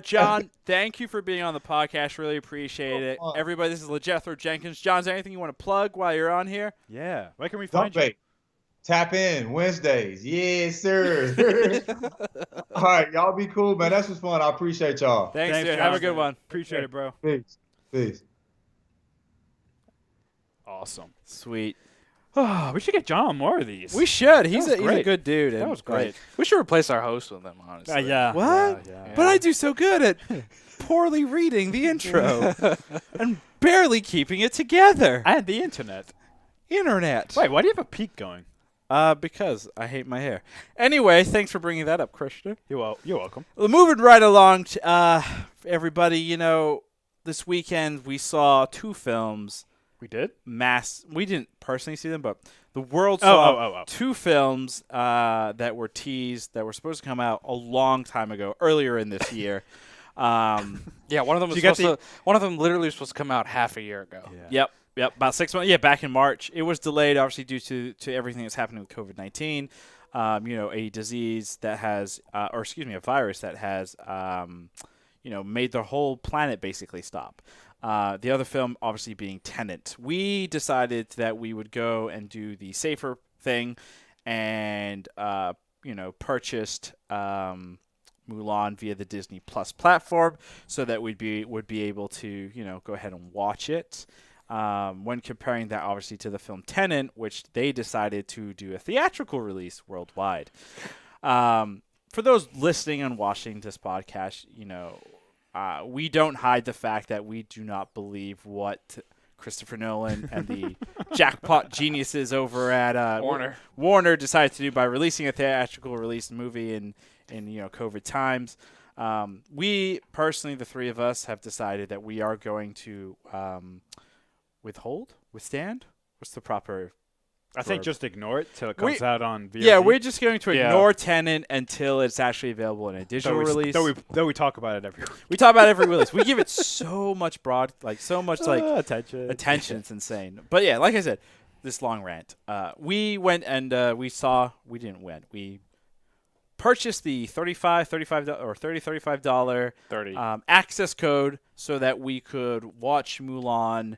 John, thank you for being on the podcast. Really appreciate it. Everybody, this is LaJethro Jenkins. John, is there anything you want to plug while you're on here? Yeah. Where can we find you? Tap in Wednesdays. Yes, sir. All right, y'all be cool, man. This was fun. I appreciate y'all. Thanks, dude. John, Have a good one. Appreciate it, bro. Peace. Awesome. Sweet. Oh, we should get John on more of these. We should. He's a great. good dude. That was great. We should replace our host with him, honestly. Yeah. What? Yeah. But I do so good at poorly reading the intro and barely keeping it together. And the internet. Internet. Wait, why do you have a peak going? Because I hate my hair. Anyway, thanks for bringing that up, Christian. You're welcome. Well, moving right along, everybody, this weekend we saw 2 films. We did? We didn't personally see them, but the world saw 2 films that were teased that were supposed to come out a long time ago, earlier in this year. Yeah, one of them was supposed to. One of them literally was supposed to come out half a year ago. Yeah. Yep, about 6 months. Yeah, back in March. It was delayed, obviously, due to everything that's happening with COVID-19. a disease that has, a virus that has, made the whole planet basically stop. The other film, obviously, being Tenet. We decided that we would go and do the safer thing, and purchased Mulan via the Disney Plus platform, so that would be able to go ahead and watch it. When comparing that, obviously, to the film Tenet, which they decided to do a theatrical release worldwide. For those listening and watching this podcast, we don't hide the fact that we do not believe what Christopher Nolan and the jackpot geniuses over at Warner decided to do by releasing a theatrical release movie in COVID times. We personally, the three of us, have decided that we are going to withstand. What's the proper? I think just ignore it till it comes out on VOD. Yeah, we're just going to ignore Tenet until it's actually available in a digital release. Though we talk about it every week. We talk about it every release. We give it so much attention. It's insane. But yeah, like I said, this long rant. We went and we didn't win. We purchased the $35 access code so that we could watch Mulan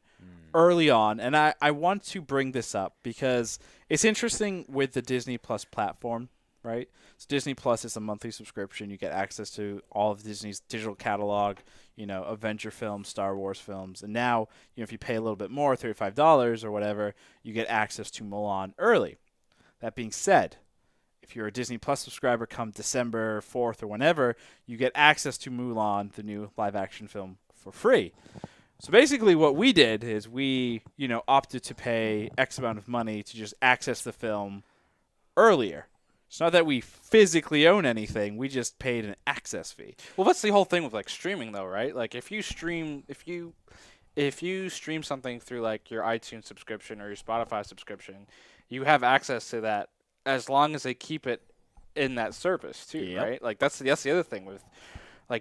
early on. And I want to bring this up because it's interesting with the Disney Plus platform, right? So Disney Plus is a monthly subscription. You get access to all of Disney's digital catalog, Avenger films, Star Wars films. And now, if you pay a little bit more, $35 or whatever, you get access to Mulan early. That being said, if you're a Disney Plus subscriber come December 4th or whenever, you get access to Mulan, the new live-action film, for free. So basically what we did is we, opted to pay X amount of money to just access the film earlier. It's not that we physically own anything. We just paid an access fee. Well, that's the whole thing with streaming though, right? Like if you stream something through your iTunes subscription or your Spotify subscription, you have access to that as long as they keep it in that service too, right? That's the other thing with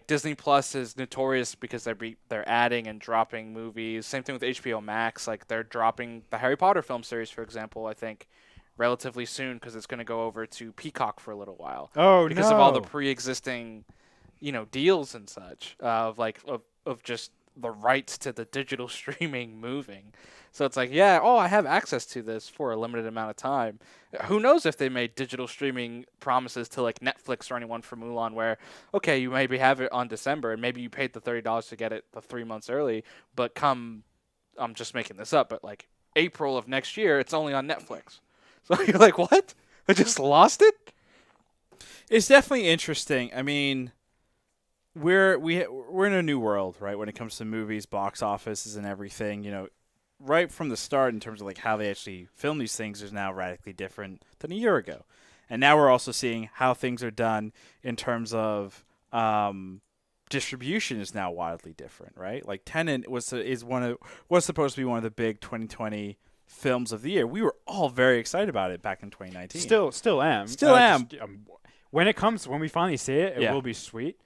Disney Plus is notorious because they're adding and dropping movies. Same thing with HBO Max. They're dropping the Harry Potter film series, for example, I think relatively soon because it's going to go over to Peacock for a little while. Because of all the pre-existing, deals and such of just the rights to the digital streaming moving. So it's I have access to this for a limited amount of time. Who knows if they made digital streaming promises to Netflix or anyone for Mulan where, okay, you maybe have it on December and maybe you paid the $30 to get it the 3 months early, but I'm just making this up, but April of next year, it's only on Netflix. So you're what? I just lost it? It's definitely interesting. I mean, we're in a new world, right? When it comes to movies, box offices, and everything. Right from the start, in terms of how they actually film these things, is now radically different than a year ago. And now we're also seeing how things are done in terms of distribution is now wildly different, right? Tenet was supposed to be one of the big 2020 films of the year. We were all very excited about it back in 2019. Still am. When we finally see it, it will be sweet.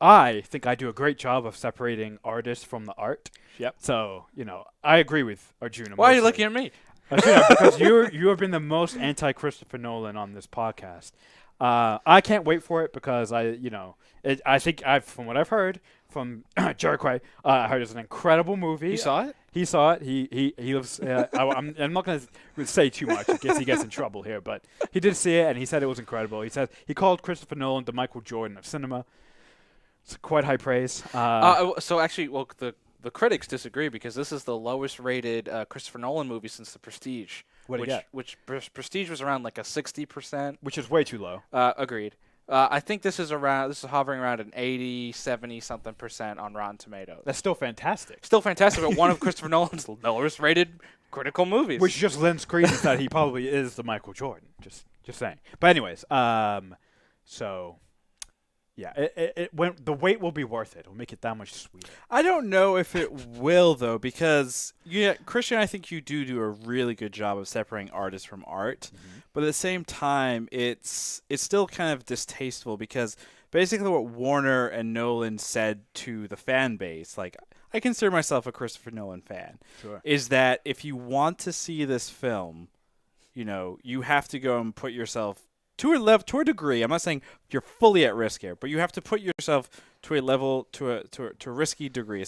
I think I do a great job of separating artists from the art. Yep. So, I agree with Arjuna. Why are you looking at me? Arjuna, because you have been the most anti-Christopher Nolan on this podcast. I can't wait for it because I think from what I've heard from Jericho, I heard it's an incredible movie. You saw it? He saw it. He lives. I'm not going to say too much in case he gets in trouble here, but he did see it and he said it was incredible. He said he called Christopher Nolan the Michael Jordan of cinema. It's quite high praise. So actually, the critics disagree because this is the lowest rated Christopher Nolan movie since The Prestige. What did you get? Which Prestige was around a 60%. Which is way too low. Agreed. I think this is hovering around an 80, 70 something % on Rotten Tomatoes. That's still fantastic. Still fantastic, but one of Christopher Nolan's lowest rated critical movies. Which just lends credence that he probably is the Michael Jordan. Just saying. But anyways, so yeah, the wait will be worth it. It'll make it that much sweeter. I don't know if it will though, because Christian, I think you do a really good job of separating artists from art, but at the same time, it's still kind of distasteful because basically what Warner and Nolan said to the fan base, I consider myself a Christopher Nolan fan, sure, is that if you want to see this film, you have to go and put yourself to a degree. I'm not saying you're fully at risk here, but you have to put yourself to a level, to a risky degree,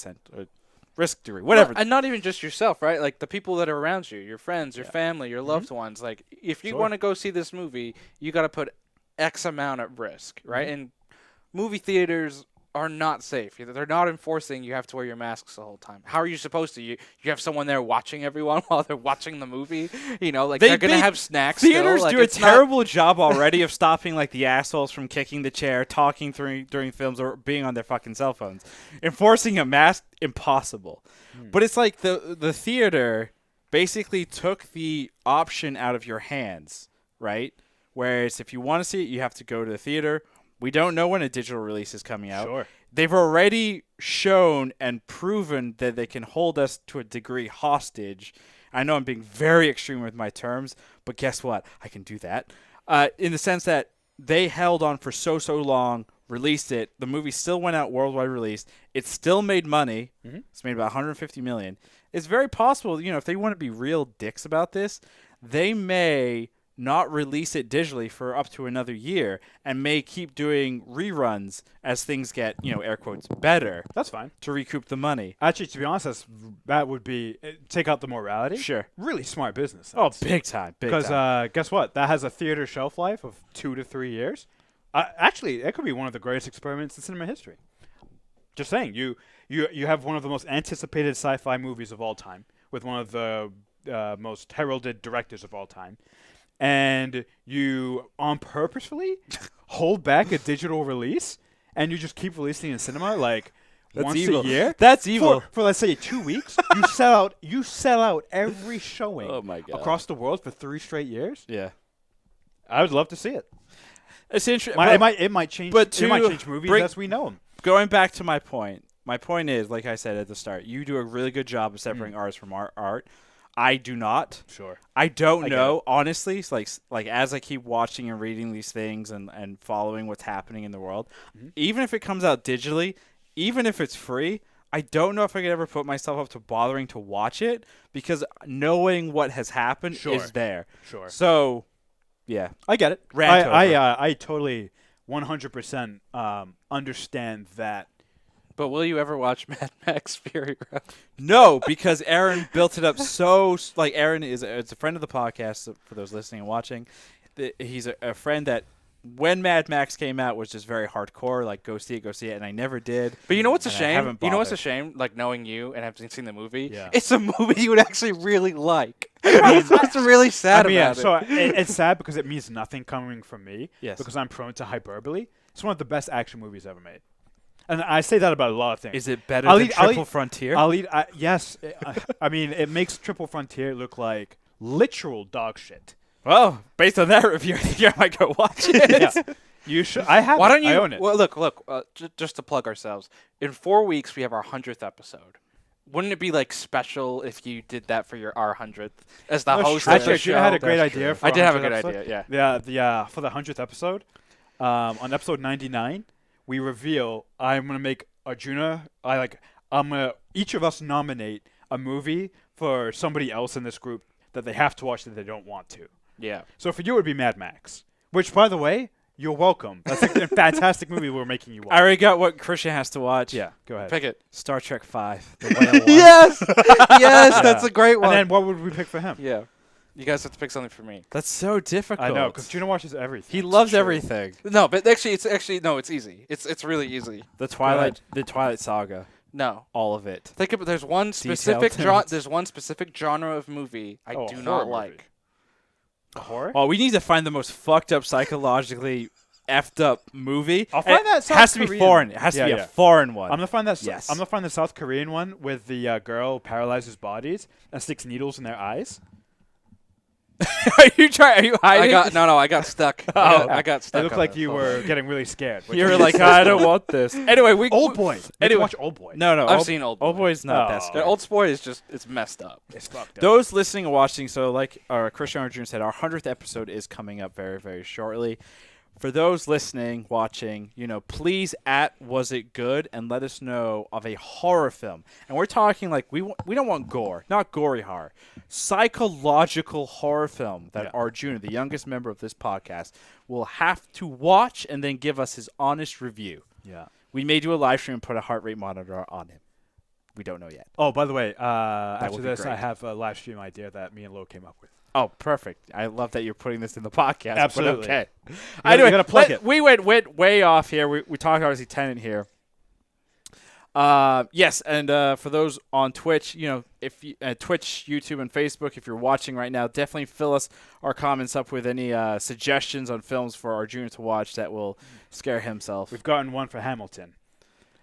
risk degree, whatever. And not even just yourself, right? Like the people that are around you, your friends, your family, your loved ones. Like if you want to go see this movie, you got to put X amount at risk, right? And movie theaters are not safe. They're not enforcing you have to wear your masks the whole time. How are you supposed to? You have someone there watching everyone while they're watching the movie? They're going to have snacks. Theaters still. do a terrible job already of stopping the assholes from kicking the chair, talking during films, or being on their fucking cell phones. Enforcing a mask, impossible. But it's like the theater basically took the option out of your hands, right? Whereas if you want to see it, you have to go to the theater. We don't know when a digital release is coming out. Sure. They've already shown and proven that they can hold us to a degree hostage. I know I'm being very extreme with my terms, but guess what? I can do that. In the sense that they held on for so long, released it. The movie still went out worldwide release. It still made money. It's made about $150 million. It's very possible, if they want to be real dicks about this, they may not release it digitally for up to another year and may keep doing reruns as things get, air quotes, better. That's fine. To recoup the money. Actually, to be honest, that would be take out the morality. Sure. Really smart business. Oh, big time. Because guess what? That has a theater shelf life of 2 to 3 years. Actually, it could be one of the greatest experiments in cinema history. Just saying, you have one of the most anticipated sci-fi movies of all time with one of the most heralded directors of all time. And you purposefully hold back a digital release, and you just keep releasing in cinema once a year. That's evil. For let's say 2 weeks, you sell out every showing across the world for 3 straight years. Yeah, I would love to see it. It's interesting. It might change. It might change movies as we know them. Going back to my point. My point is, like I said at the start, you do a really good job of separating ours from our art. I do not. Sure. I don't know, honestly. Like as I keep watching and reading these things and following what's happening in the world, even if it comes out digitally, even if it's free, I don't know if I could ever put myself up to bothering to watch it because knowing what has happened is there. Sure. So, yeah. I get it. I totally 100% understand that. But will you ever watch Mad Max Fury Road? No, because Aaron built it up so Aaron is a friend of the podcast for those listening and watching. He's a friend that when Mad Max came out was just very hardcore, go see it, and I never did. But you know what's a shame? Knowing you and having seen the movie, yeah. It's a movie you would actually really like. That's really sad about it. So it's sad because it means nothing coming from me. Yes. Because I'm prone to hyperbole. It's one of the best action movies ever made. And I say that about a lot of things. Is it better than Triple Frontier? Yes. I mean, it makes Triple Frontier look like literal dog shit. Well, based on that review, I think I might go watch it. Yeah. You should. I have. Why don't you? I own it. Well, look. Just to plug ourselves, in 4 weeks we have our 100th episode. Wouldn't it be special if you did that for our 100th as the host of the show? I had a great idea. I did have a good idea. Yeah. For the 100th episode, on episode 99. We reveal I'm gonna make Arjuna. Each of us nominate a movie for somebody else in this group that they have to watch that they don't want to. Yeah. So for you it would be Mad Max, which by the way, you're welcome. That's a fantastic movie we're making you watch. I already got what Christian has to watch. Yeah, go ahead. Pick it. Star Trek V. The Whale One. Yes, that's a great one. And then what would we pick for him? Yeah. You guys have to pick something for me. That's so difficult. I know, because Juno watches everything. He loves everything. No, but it's easy. It's really easy. The Twilight Saga. No, all of it. Think of it. There's one specific genre of movie I do not like. A horror? Oh, we need to find the most fucked up, psychologically effed up movie. I'll find that South It has to Korean. be foreign. It has to be a foreign one. I'm gonna find that. Yes. I'm gonna find the South Korean one with the girl who paralyzes bodies and sticks needles in their eyes. Are you hiding? I got stuck. I got stuck. It looked like you were getting really scared. You were like, I don't want this. Anyway, Old Boy. Anyway, watch Old Boy. No, I've seen Old Boy. Old Boy's not that scary. Old Boy is it's messed up. It's fucked up. Those listening and watching, so like Christian Arjun said, our 100th episode is coming up very, very shortly. for those listening, watching, please Was It Good and let us know of a horror film. And we're talking like we don't want gore, not gory horror, psychological horror film that Arjuna, the youngest member of this podcast, will have to watch and then give us his honest review. Yeah. We may do a live stream and put a heart rate monitor on him. We don't know yet. Oh, by the way, after this, great. I have a live stream idea that me and Lo came up with. Oh, perfect. I love that you're putting this in the podcast. Absolutely. But okay. You gotta plug it. We went way off here. We talked obviously Tenet here. Yes, and for those on Twitch, if you, Twitch, YouTube, and Facebook, if you're watching right now, definitely fill us our comments up with any suggestions on films for Arjuna to watch that will scare himself. We've gotten one for Hamilton.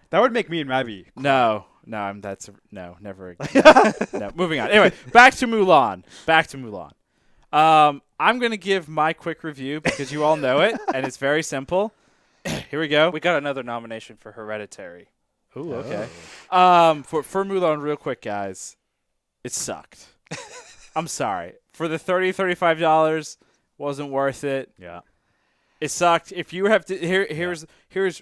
That would make me and Ravi. No, never again. No, moving on. Anyway, back to Mulan. I'm going to give my quick review because you all know it, and it's very simple. Here we go. We got another nomination for Hereditary. Ooh, okay. For Mulan, real quick, guys, it sucked. I'm sorry. For the $35, wasn't worth it. Yeah. It sucked. If you have here's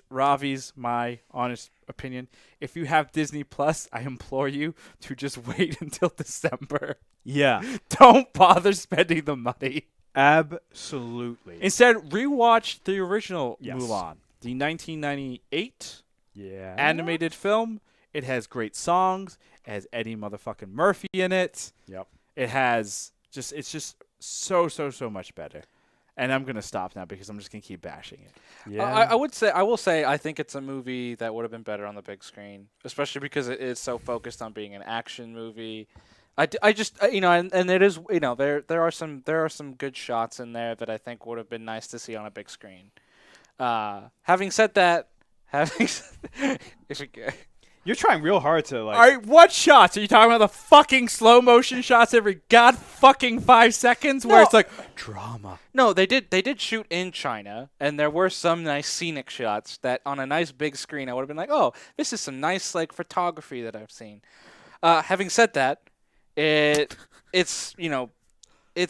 Ravi's my honest opinion. If you have Disney Plus, I implore you to just wait until December. Yeah. Don't bother spending the money. Absolutely. Instead, rewatch the original Yes. Mulan, the 1998 Yeah. animated film. It has great songs. It has Eddie motherfucking Murphy in it. Yep. It has it's just so much better. And I'm gonna stop now because I'm just gonna keep bashing it. Yeah. I will say I think it's a movie that would have been better on the big screen, especially because it is so focused on being an action movie. I just and it is there are some good shots in there that I think would have been nice to see on a big screen. Having said that, You're trying real hard to like. All right, what shots are you talking about? The fucking slow motion shots every fucking 5 seconds, where it's like drama. No, they did shoot in China, and there were some nice scenic shots that on a nice big screen I would have been like, oh, this is some nice like photography that I've seen. Having said that, it's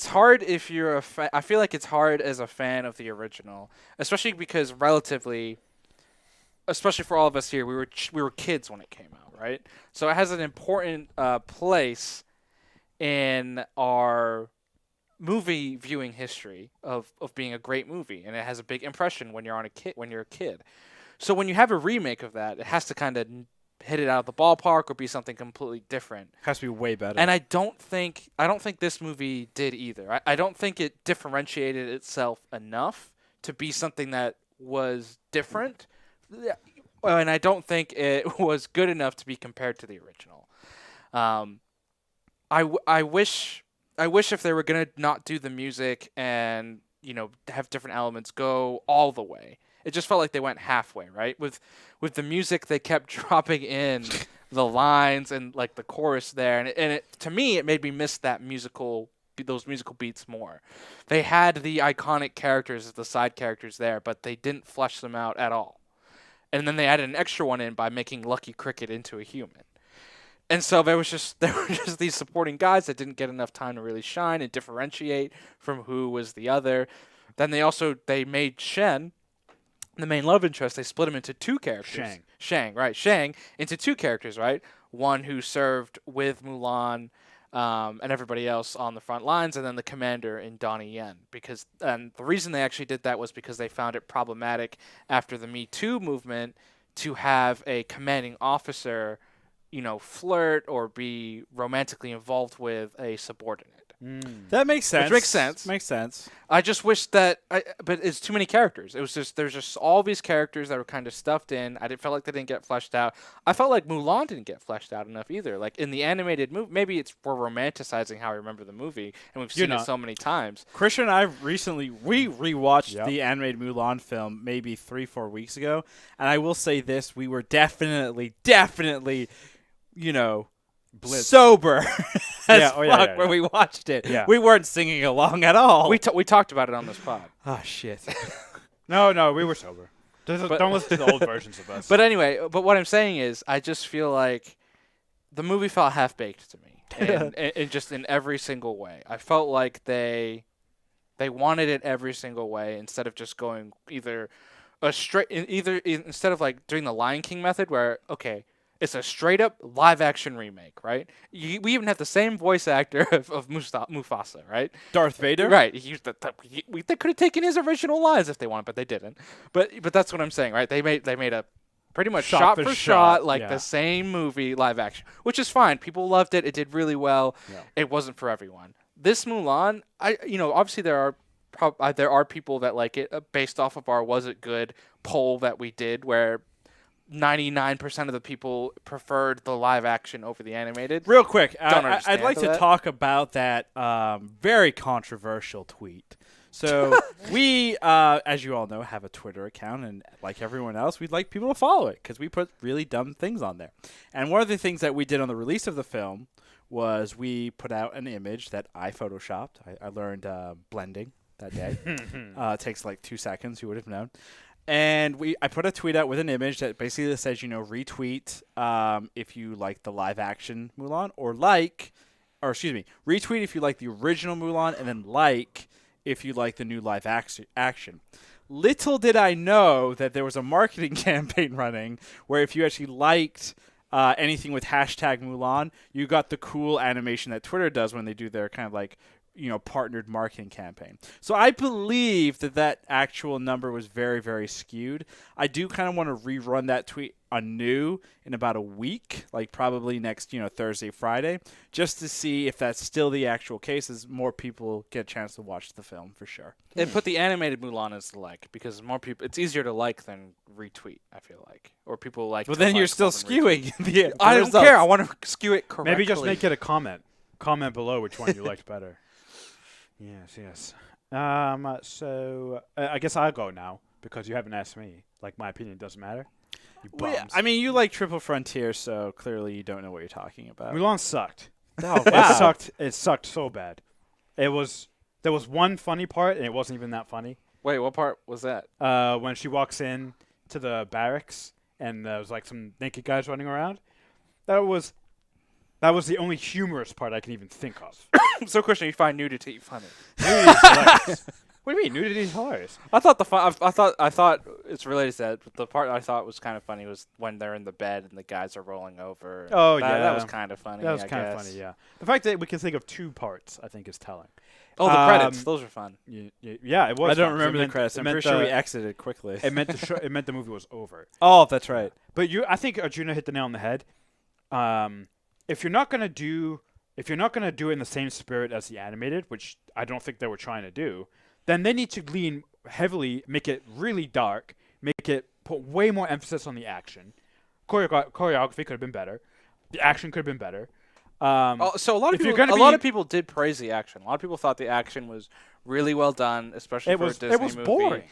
hard if you're I feel like it's hard as a fan of the original, especially because especially for all of us here, we were kids when it came out, right? So it has an important place in our movie viewing history of being a great movie, and it has a big impression when you're a kid. So when you have a remake of that, it has to kind of hit it out of the ballpark or be something completely different. Has to be way better. And I don't think this movie did either. I don't think it differentiated itself enough to be something that was different. And I don't think it was good enough to be compared to the original. I wish if they were gonna not do the music and have different elements go all the way. It just felt like they went halfway, right? With the music, they kept dropping in the lines and like the chorus there, and it to me it made me miss those musical beats more. They had the iconic characters as the side characters there, but they didn't flesh them out at all. And then they added an extra one in by making Lucky Cricket into a human. And so there were just these supporting guys that didn't get enough time to really shine and differentiate from who was the other. Then they made Shen, the main love interest, they split him into two characters. Shang into two characters, right? One who served with Mulan and everybody else on the front lines, and then the commander in Donnie Yen. And the reason they actually did that was because they found it problematic after the Me Too movement to have a commanding officer, flirt or be romantically involved with a subordinate. That makes sense. Which makes sense. Makes sense. I just wish but it's too many characters. There's just all these characters that were kind of stuffed in. I felt like they didn't get fleshed out. I felt like Mulan didn't get fleshed out enough either. Like in the animated movie, maybe we're romanticizing how I remember the movie, and we've seen it so many times. Christian and I we rewatched the animated Mulan film maybe 3-4 weeks ago, and I will say this: we were definitely, sober as fuck when we watched it. Yeah. We weren't singing along at all. We talked about it on this pod. Oh shit. No, we were sober. Don't listen to the old versions of us. But anyway, what I'm saying is, I just feel like the movie felt half baked to me, and just in every single way. I felt like they They wanted it every single way instead of just going either instead of like doing the Lion King method where, okay, it's a straight up live action remake, right? We even have the same voice actor of Mufasa, right? Darth Vader? Right. He used they could have taken his original lines if they wanted, but they didn't. But that's what I'm saying, right? They made a pretty much shot for shot like the same movie live action, which is fine. People loved it. It did really well. Yeah. It wasn't for everyone. This Mulan, obviously there are people that like it based off of our Was It Good poll that we did where 99% of the people preferred the live action over the animated. Real quick, I'd like to talk about that very controversial tweet. So we, as you all know, have a Twitter account, and like everyone else, we'd like people to follow it because we put really dumb things on there. And one of the things that we did on the release of the film was we put out an image that I photoshopped. I learned blending that day. It takes like 2 seconds. You would have known. And I put a tweet out with an image that basically says, retweet if you like the live action Mulan, retweet if you like the original Mulan, and then like if you like the new live action. Little did I know that there was a marketing campaign running where if you actually liked anything with hashtag Mulan, you got the cool animation that Twitter does when they do their kind of like partnered marketing campaign. So I believe that actual number was very, very skewed. I do kind of want to rerun that tweet anew in about a week, like probably next, Thursday, Friday, just to see if that's still the actual case as more people get a chance to watch the film for sure. And put the animated Mulan as the like, because more people, it's easier to like than retweet, I feel like. Or people like. Well, then you're still skewing the I don't care. I want to skew it correctly. Maybe just make it a comment. Comment below which one you liked better. Yes. So I guess I'll go now because you haven't asked me. Like, my opinion doesn't matter. You bums. I mean, you like Triple Frontier, so clearly you don't know what you're talking about. Mulan sucked. Oh, wow. It sucked so bad. There was one funny part, and it wasn't even that funny. Wait, what part was that? When she walks in to the barracks, and there was like some naked guys running around. That was the only humorous part I can even think of. So, Christian, you find nudity funny? Nudity is hilarious. What do you mean? Nudity is hilarious. I thought it's related to that. But the part I thought was kind of funny was when they're in the bed and the guys are rolling over. Oh, that was kind of funny. That was kind of funny. Yeah. The fact that we can think of two parts, I think, is telling. Oh, the credits. Those are fun. Yeah, it was. I don't remember the credits. I'm pretty sure we exited quickly. It meant the movie was over. Oh, that's right. But I think Arjuna hit the nail on the head. If you're not gonna do it in the same spirit as the animated, which I don't think they were trying to do, then they need to lean heavily, make it really dark, put way more emphasis on the action. Choreography could have been better. The action could have been better. So a lot of people did praise the action. A lot of people thought the action was really well done, especially for a Disney movie. It was boring.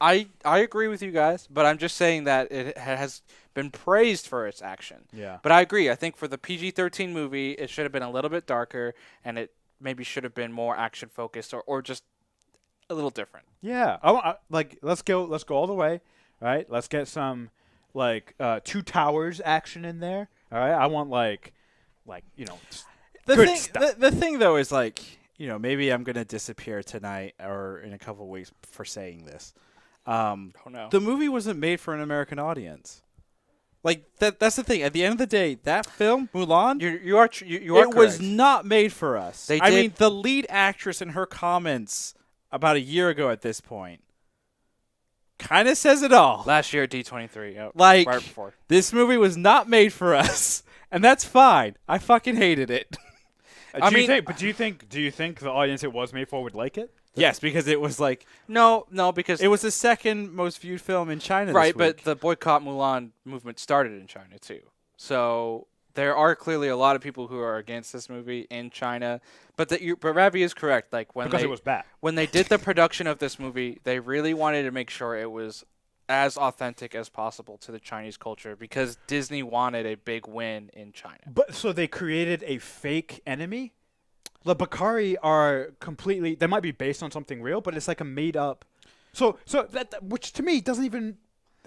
I agree with you guys, but I'm just saying that it has been praised for its action. Yeah. But I agree. I think for the PG-13 movie, it should have been a little bit darker, and it maybe should have been more action focused or just a little different. Yeah. Let's go all the way. All right. Let's get some Two Towers action in there. All right. I want good stuff. The thing though is maybe I'm gonna disappear tonight or in a couple of weeks for saying this. Oh no. The movie wasn't made for an American audience. That's the thing. At the end of the day, that film, Mulan, you are correct. Was not made for us. I mean, the lead actress in her comments about a year ago at this point kind of says it all. Last year at D23. Yep. Right before. This movie was not made for us, and that's fine. I fucking hated it. Do you think the audience it was made for would like it? Yes, because it was no, because it was the second most viewed film in China. Right, this week. But the boycott Mulan movement started in China too. So there are clearly a lot of people who are against this movie in China. But Ravi is correct. Because it was bad. When they did the production of this movie, they really wanted to make sure it was as authentic as possible to the Chinese culture because Disney wanted a big win in China. But so they created a fake enemy? The Bakari are completely. They might be based on something real, but it's like a made up. So that which to me doesn't even.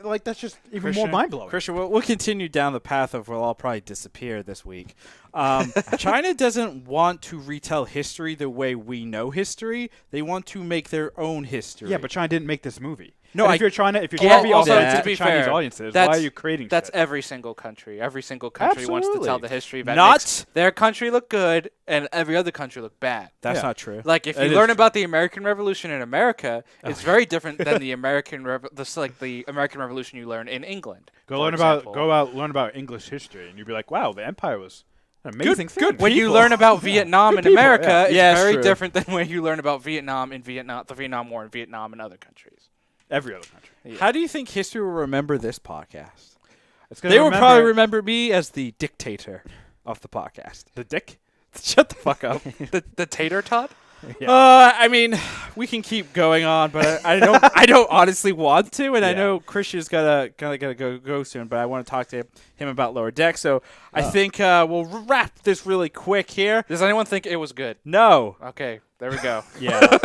like that's just even more mind blowing. Christian, we'll continue down the path of we'll all probably disappear this week. China doesn't want to retell history the way we know history. They want to make their own history. Yeah, but China didn't make this movie. No, and if you're trying to be also authentic to be Chinese fair, audiences, why are you creating? That's shit? every single country. Every single country wants to tell the history. That Not makes their country look good and every other country look bad. That's not true. Like if you learn about the American Revolution in America, it's very different than the American the American Revolution you learn in England. Learn about English history, and you'd be like, wow, the empire was an amazing thing. Good. When you learn about Vietnam in America, it's very true. different than when you learn about Vietnam, the Vietnam War in Vietnam and other countries. Every other country. Yeah. How do you think history will remember this podcast? They will probably remember me as the dictator of the podcast. The dick? Shut the fuck up. the tater tot? Yeah. I mean, we can keep going on, but I don't honestly want to, and I know Christian's gotta go soon, but I want to talk to him about Lower Deck. So I think we'll wrap this really quick here. Does anyone think it was good? No. Okay, there we go. Yeah.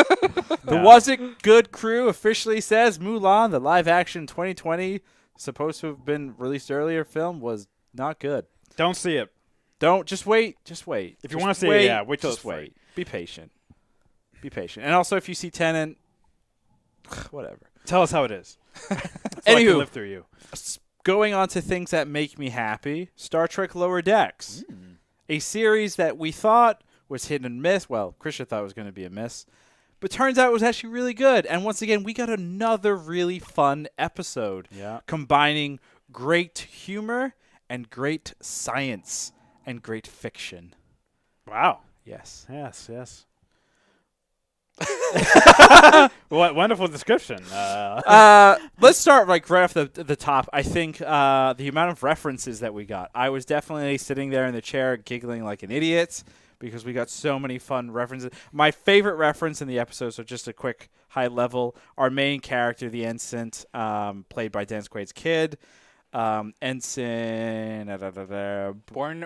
The Was It Good crew officially says Mulan, the live-action 2020, supposed to have been released earlier film, was not good. Don't see it. Just wait. If you want to see it, wait till it's wait. Be patient. And also, if you see Tenet, whatever. Tell us how it is. Anywho, live through you. Going on to things that make me happy, Star Trek Lower Decks, a series that we thought was hit and miss. Well, Christian thought it was going to be a miss, but turns out it was actually really good. And once again, we got another really fun episode, combining great humor and great science and great fiction. Wow. Yes. What wonderful description. Let's start right off the top. I think the amount of references that we got. I was definitely sitting there in the chair giggling like an idiot because we got so many fun references. My favorite reference in the episode, so just a quick high level, our main character, the ensign, played by Dennis Quaid's kid. Ensign Boimler.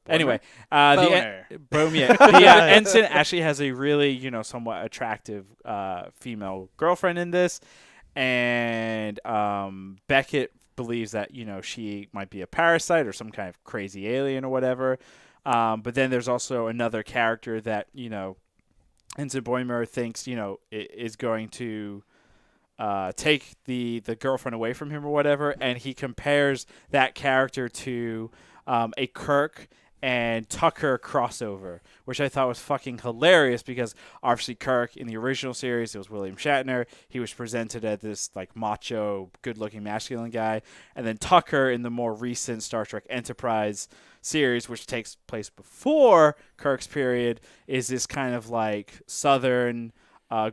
Anyway, the ensign actually has a really, somewhat attractive female girlfriend in this, and Beckett believes that she might be a parasite or some kind of crazy alien or whatever. But then there's also another character that Ensign Boimler thinks is going to take the girlfriend away from him or whatever, and he compares that character to a Kirk and Tucker crossover, which I thought was fucking hilarious because obviously Kirk in the original series, it was William Shatner. He was presented as this like macho, good-looking, masculine guy. And then Tucker in the more recent Star Trek Enterprise series, which takes place before Kirk's period, is this kind of like southern,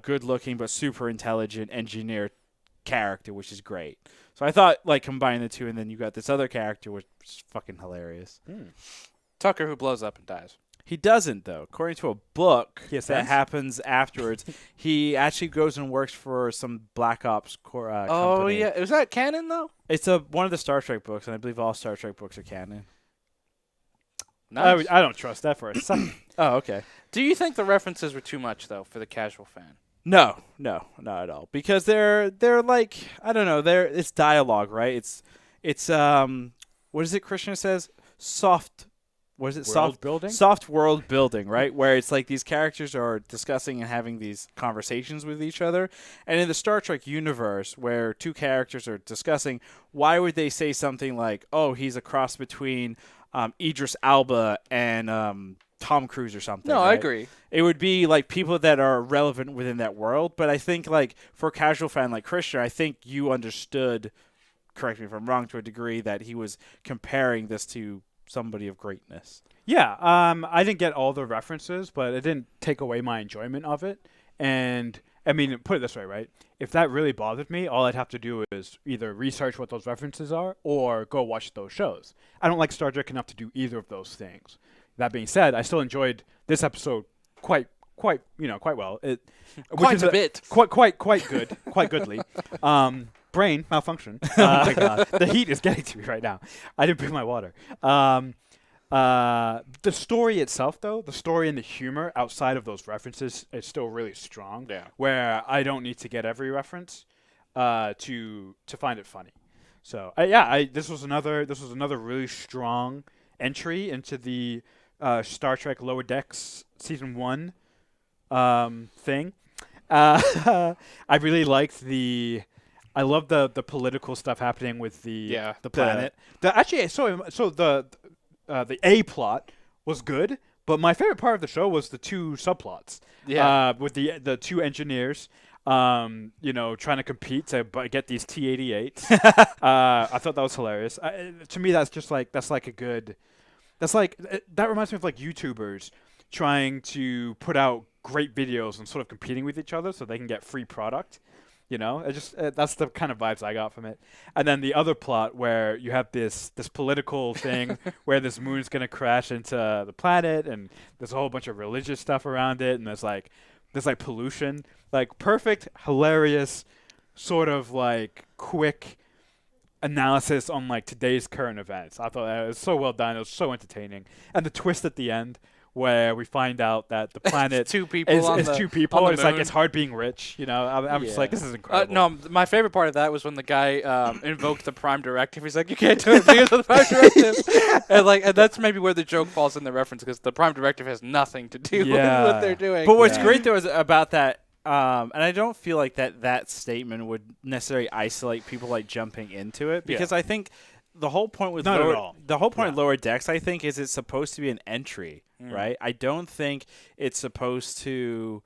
good-looking but super intelligent engineer character, which is great. So I thought like combine the two, and then you got this other character, which is fucking hilarious. Tucker, who blows up and dies. He doesn't, though. According to a book that happens afterwards, he actually goes and works for some Black Ops company. Oh, yeah. Is that canon, though? It's one of the Star Trek books, and I believe all Star Trek books are canon. Nice. I don't trust that for a second. Oh, okay. Do you think the references were too much, though, for the casual fan? No, not at all. Because they're like, I don't know, it's dialogue, right? It's what is it Krishna says? Soft building? Soft world building, right? Where it's like these characters are discussing and having these conversations with each other. And in the Star Trek universe, where two characters are discussing, why would they say something like, oh, he's a cross between Idris Elba and Tom Cruise or something? No, right? I agree. It would be like people that are relevant within that world. But I think like for a casual fan like Krishna, I think you understood, correct me if I'm wrong, to a degree, that he was comparing this to somebody of greatness. Yeah, I didn't get all the references, but it didn't take away my enjoyment of it. And I mean, put it this way, right? If that really bothered me, all I'd have to do is either research what those references are or go watch those shows. I don't like Star Trek enough to do either of those things. That being said, I still enjoyed this episode quite well. Quite a bit. Quite good, quite goodly. Brain malfunction. Oh my god, the heat is getting to me right now. I didn't bring my water. The story itself, though, the story and the humor outside of those references is still really strong. Yeah. Where I don't need to get every reference to find it funny. So this was another really strong entry into the Star Trek Lower Decks season 1 thing. I really liked I love the political stuff happening with the planet. The A plot was good, but my favorite part of the show was the 2 subplots. Yeah. With the 2 engineers, trying to compete to get these T-88s. I thought that was hilarious. To me, that reminds me of like YouTubers trying to put out great videos and sort of competing with each other so they can get free product. That's the kind of vibes I got from it. And then the other plot where you have this political thing where this moon's going to crash into the planet, and there's a whole bunch of religious stuff around it, and there's pollution. Like perfect, hilarious, sort of like quick analysis on like today's current events. I thought it was so well done. It was so entertaining. And the twist at the end where we find out that the planet two people is 2 people. on the It's like moon. it's hard being rich. I'm just like, this is incredible. No, my favorite part of that was when the guy invoked the Prime Directive. He's like, you can't do it because of the Prime Directive. and that's maybe where the joke falls in the reference, because the Prime Directive has nothing to do with what they're doing. But what's great, though, is about that, and I don't feel like that statement would necessarily isolate people like jumping into it, because I think the whole point with Not at all. The whole point of Lower Decks, I think, is it's supposed to be an entry, right? I don't think it's supposed to.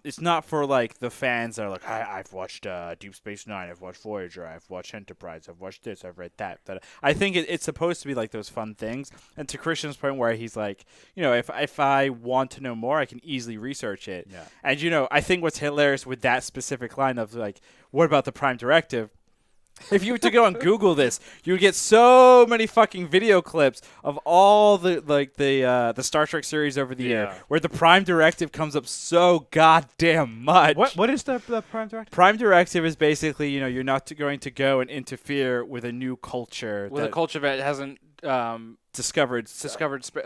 It's not for like the fans that are like, I've watched Deep Space Nine, I've watched Voyager, I've watched Enterprise, I've watched this, I've read that. But I think it's supposed to be like those fun things. And to Christian's point, where he's like, if I want to know more, I can easily research it. Yeah. And I think what's hilarious with that specific line of like, what about the Prime Directive? If you were to go and Google this, you would get so many fucking video clips of all the Star Trek series over the year where the Prime Directive comes up so goddamn much. What is the Prime Directive? Prime Directive is basically, you're not going to go and interfere with a new culture. With a culture that hasn't discovered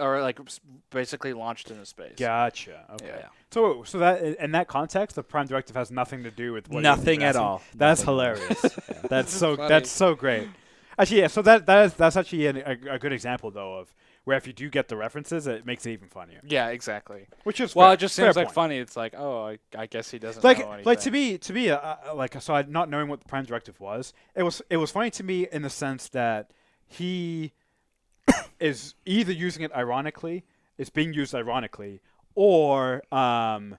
or like basically launched into space. Gotcha. Okay. Yeah. So that in that context, the Prime Directive has nothing to do with what nothing at all. That's hilarious. That's so great. Actually, yeah. So that's actually a good example though of where if you do get the references, it makes it even funnier. Yeah, exactly. Which is well, fair. it just Fair seems like point. funny. It's like, oh, I guess he doesn't know anything. Like to me, so not knowing what the Prime Directive was, it was funny to me in the sense that he is either using it ironically, it's being used ironically, or the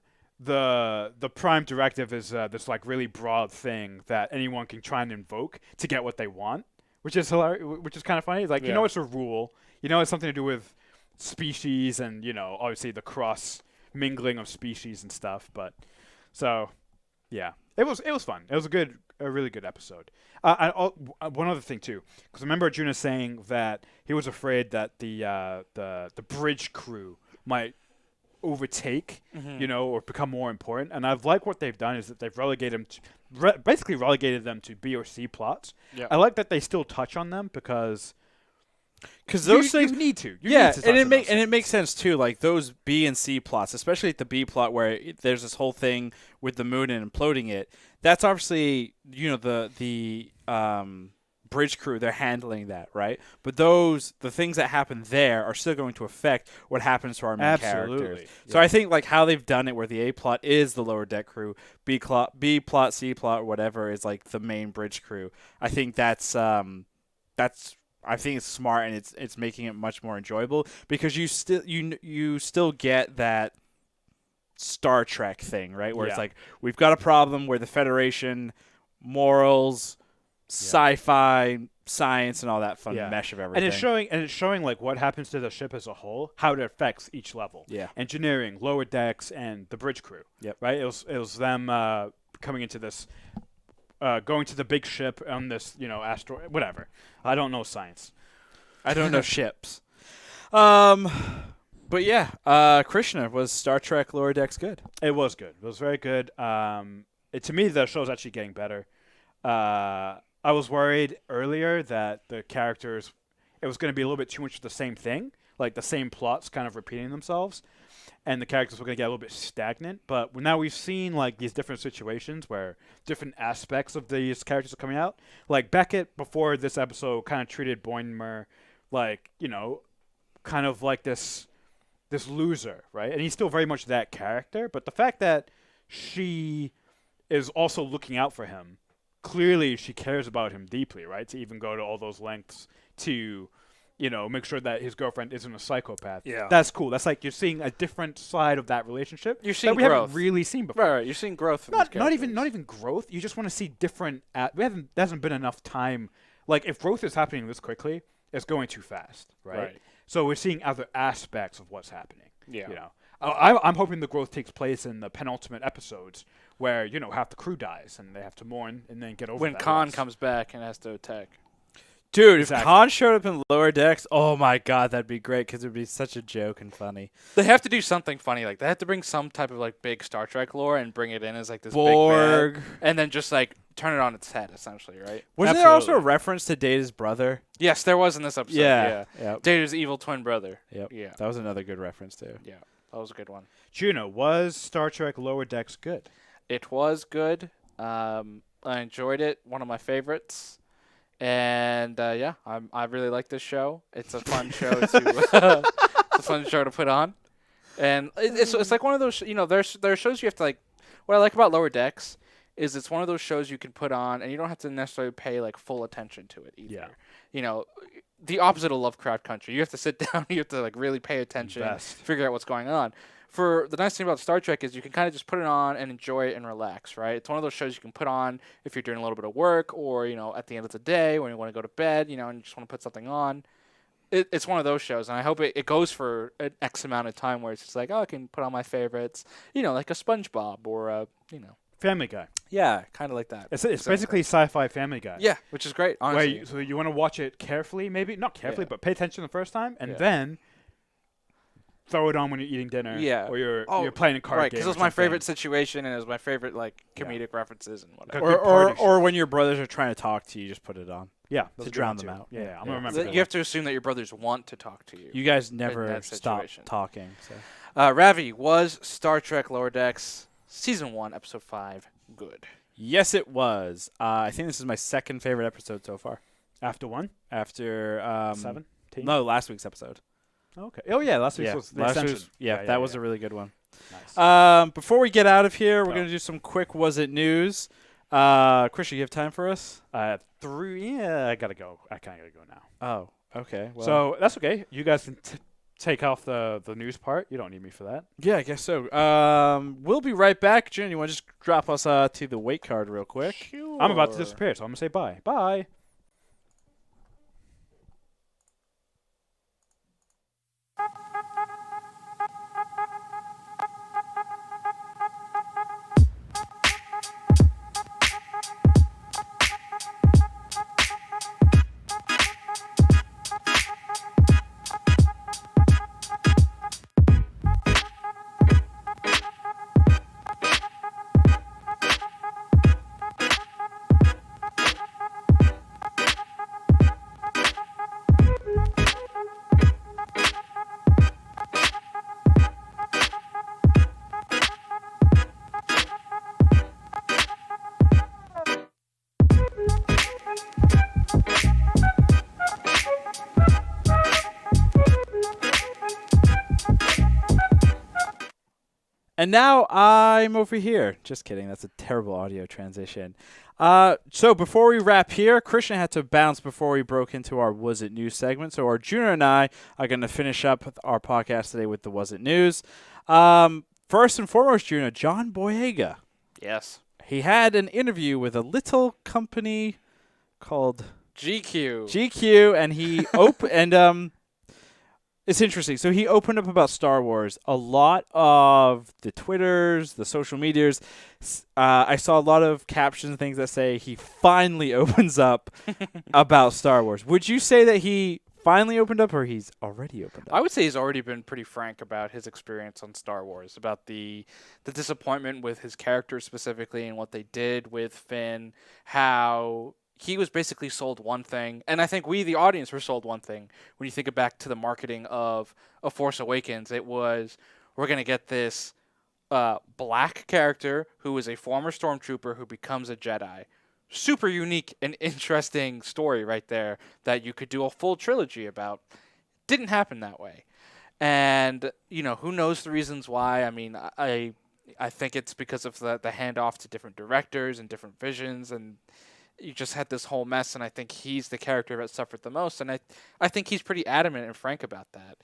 Prime Directive is this like really broad thing that anyone can try and invoke to get what they want, which is hilarious, which is kind of funny. It's like it's a rule, it's something to do with species and obviously the cross mingling of species and stuff. But so yeah, it was fun. It was a really good episode. One other thing too, because I remember Arjuna saying that he was afraid that the bridge crew might overtake, or become more important. And I've liked what they've done is that they've basically relegated them to B or C plots. Yeah. I like that they still touch on them because those things you need to. It makes sense too. Like those B and C plots, especially at the B plot where there's this whole thing with the moon and imploding it. That's obviously the bridge crew. They're handling that, right? But the things that happen there are still going to affect what happens to our main characters. So I think like how they've done it, where the A plot is the lower deck crew, B plot, C plot, whatever is like the main bridge crew. I think that's. I think it's smart, and it's making it much more enjoyable because you still get that Star Trek thing, right? Where it's like we've got a problem where the Federation, morals, sci-fi, science, and all that fun mesh of everything. And it's showing like what happens to the ship as a whole, how it affects each level. Yeah. Engineering, lower decks, and the bridge crew. Yep. Right. It was them coming into this. Going to the big ship on this, asteroid, whatever. I don't know science. I don't know ships. But yeah, Krishna, was Star Trek Lower Decks good? It was good. It was very good. To me, the show's actually getting better. I was worried earlier that the characters, it was going to be a little bit too much of the same thing, like the same plots kind of repeating themselves, and the characters were going to get a little bit stagnant. But now we've seen like these different situations where different aspects of these characters are coming out. Like Beckett before this episode kind of treated Boimler like, you know, kind of like this loser, right? And he's still very much that character, but the fact that she is also looking out for him, clearly she cares about him deeply, right? To even go to all those lengths to, you know, make sure that his girlfriend isn't a psychopath. Yeah. That's cool. That's like you're seeing a different side of that relationship. You're seeing that we growth. haven't really seen before. Right. You're seeing growth. Not even growth. You just want to see different. There hasn't been enough time. Like if growth is happening this quickly, it's going too fast, right? So we're seeing other aspects of what's happening. Yeah. You know, I'm hoping the growth takes place in the penultimate episodes where, you know, half the crew dies and they have to mourn and then get over when that. Khan comes back and has to attack. Dude, Exactly. if Khan showed up in Lower Decks, oh my god, that'd be great because it would be such a joke and funny. They have to do something funny. Like they have to bring some type of like big Star Trek lore and bring it in as like this Borg. big bad, and then just like turn it on its head, essentially, right? Wasn't there also a Absolutely. reference to Data's brother? Yes, there was in this episode. Yeah. Data's evil twin brother. Yep. Yeah, That was another good reference too. yeah, that was a good one. Juno, was Star Trek Lower Decks good? It was good. I enjoyed it. One of my favorites. And I really like this show. It's a fun show to it's a fun show to put on. And it's like one of those, you know, there are shows you have to like. What I like about Lower Decks is it's one of those shows you can put on and you don't have to necessarily pay like full attention to it either. Yeah. You know, the opposite of Lovecraft Country. You have to sit down. You have to like really pay attention, Invest. figure out what's going on. For the nice thing about Star Trek is you can kind of just put it on and enjoy it and relax, right? It's one of those shows you can put on if you're doing a little bit of work or, you know, at the end of the day when you want to go to bed, you know, and you just want to put something on. It's one of those shows, and I hope it goes for an X amount of time where it's just like, oh, I can put on my favorites, you know, like a SpongeBob or a, you know. Family Guy. Yeah, kind of like that. It's Exactly. basically Sci-Fi Family Guy. Yeah, which is great, honestly. So you want to watch it carefully, maybe not carefully, Yeah. but pay attention the first time, and Yeah. then throw it on when you're eating dinner. Yeah. Or you're playing a card right, game. because it was my favorite situation, and it was my favorite like comedic references and whatever. Good party Or when your brothers are trying to talk to you, just put it on. Yeah, to that's a good drown one them too. out. Yeah, Yeah. I'm gonna remember. You have to assume that your brothers want to talk to you. You guys never that stop situation. talking. So. Ravi, was Star Trek Lower Decks Season 1, Episode 5 good? Yes, it was. I think this is my second favorite episode so far. After one, After 7, no, last week's episode. Okay. Oh yeah, last week's was the last extension. week's, that was a really good one. Nice. Before we get out of here, we're Oh. gonna do some quick Was It News. Christian, you have time for us? 3. Yeah, I gotta go. I kind of gotta go now. Oh, okay. Well, So that's okay. You guys can take off the news part. You don't need me for that. yeah, I guess so. We'll be right back. Jen, you want to just drop us to the weight card real quick? I'm about to disappear, so I'm gonna say bye. Bye. And now I'm over here. Just kidding. That's a terrible audio transition. So before we wrap here, Christian had to bounce before we broke into our Was It News segment. So our Junior and I are going to finish up with our podcast today with the Was It News. First and foremost, Junior, John Boyega. Yes. He had an interview with a little company called GQ. GQ, and he it's interesting. So he opened up about Star Wars. A lot of the Twitters, the social medias, I saw a lot of captions and things that say he finally opens up about Star Wars. Would you say that he finally opened up, or he's already opened up? I would say he's already been pretty frank about his experience on Star Wars, about the disappointment with his character specifically and what they did with Finn, how he was basically sold one thing, and I think we, the audience, were sold one thing. When you think back to the marketing of A Force Awakens, it was, we're going to get this black character who is a former stormtrooper who becomes a Jedi. Super unique and interesting story right there that you could do a full trilogy about. Didn't happen that way. And, who knows the reasons why. I mean, I think it's because of the handoff to different directors and different visions, and you just had this whole mess, and I think he's the character that suffered the most, and I think he's pretty adamant and frank about that.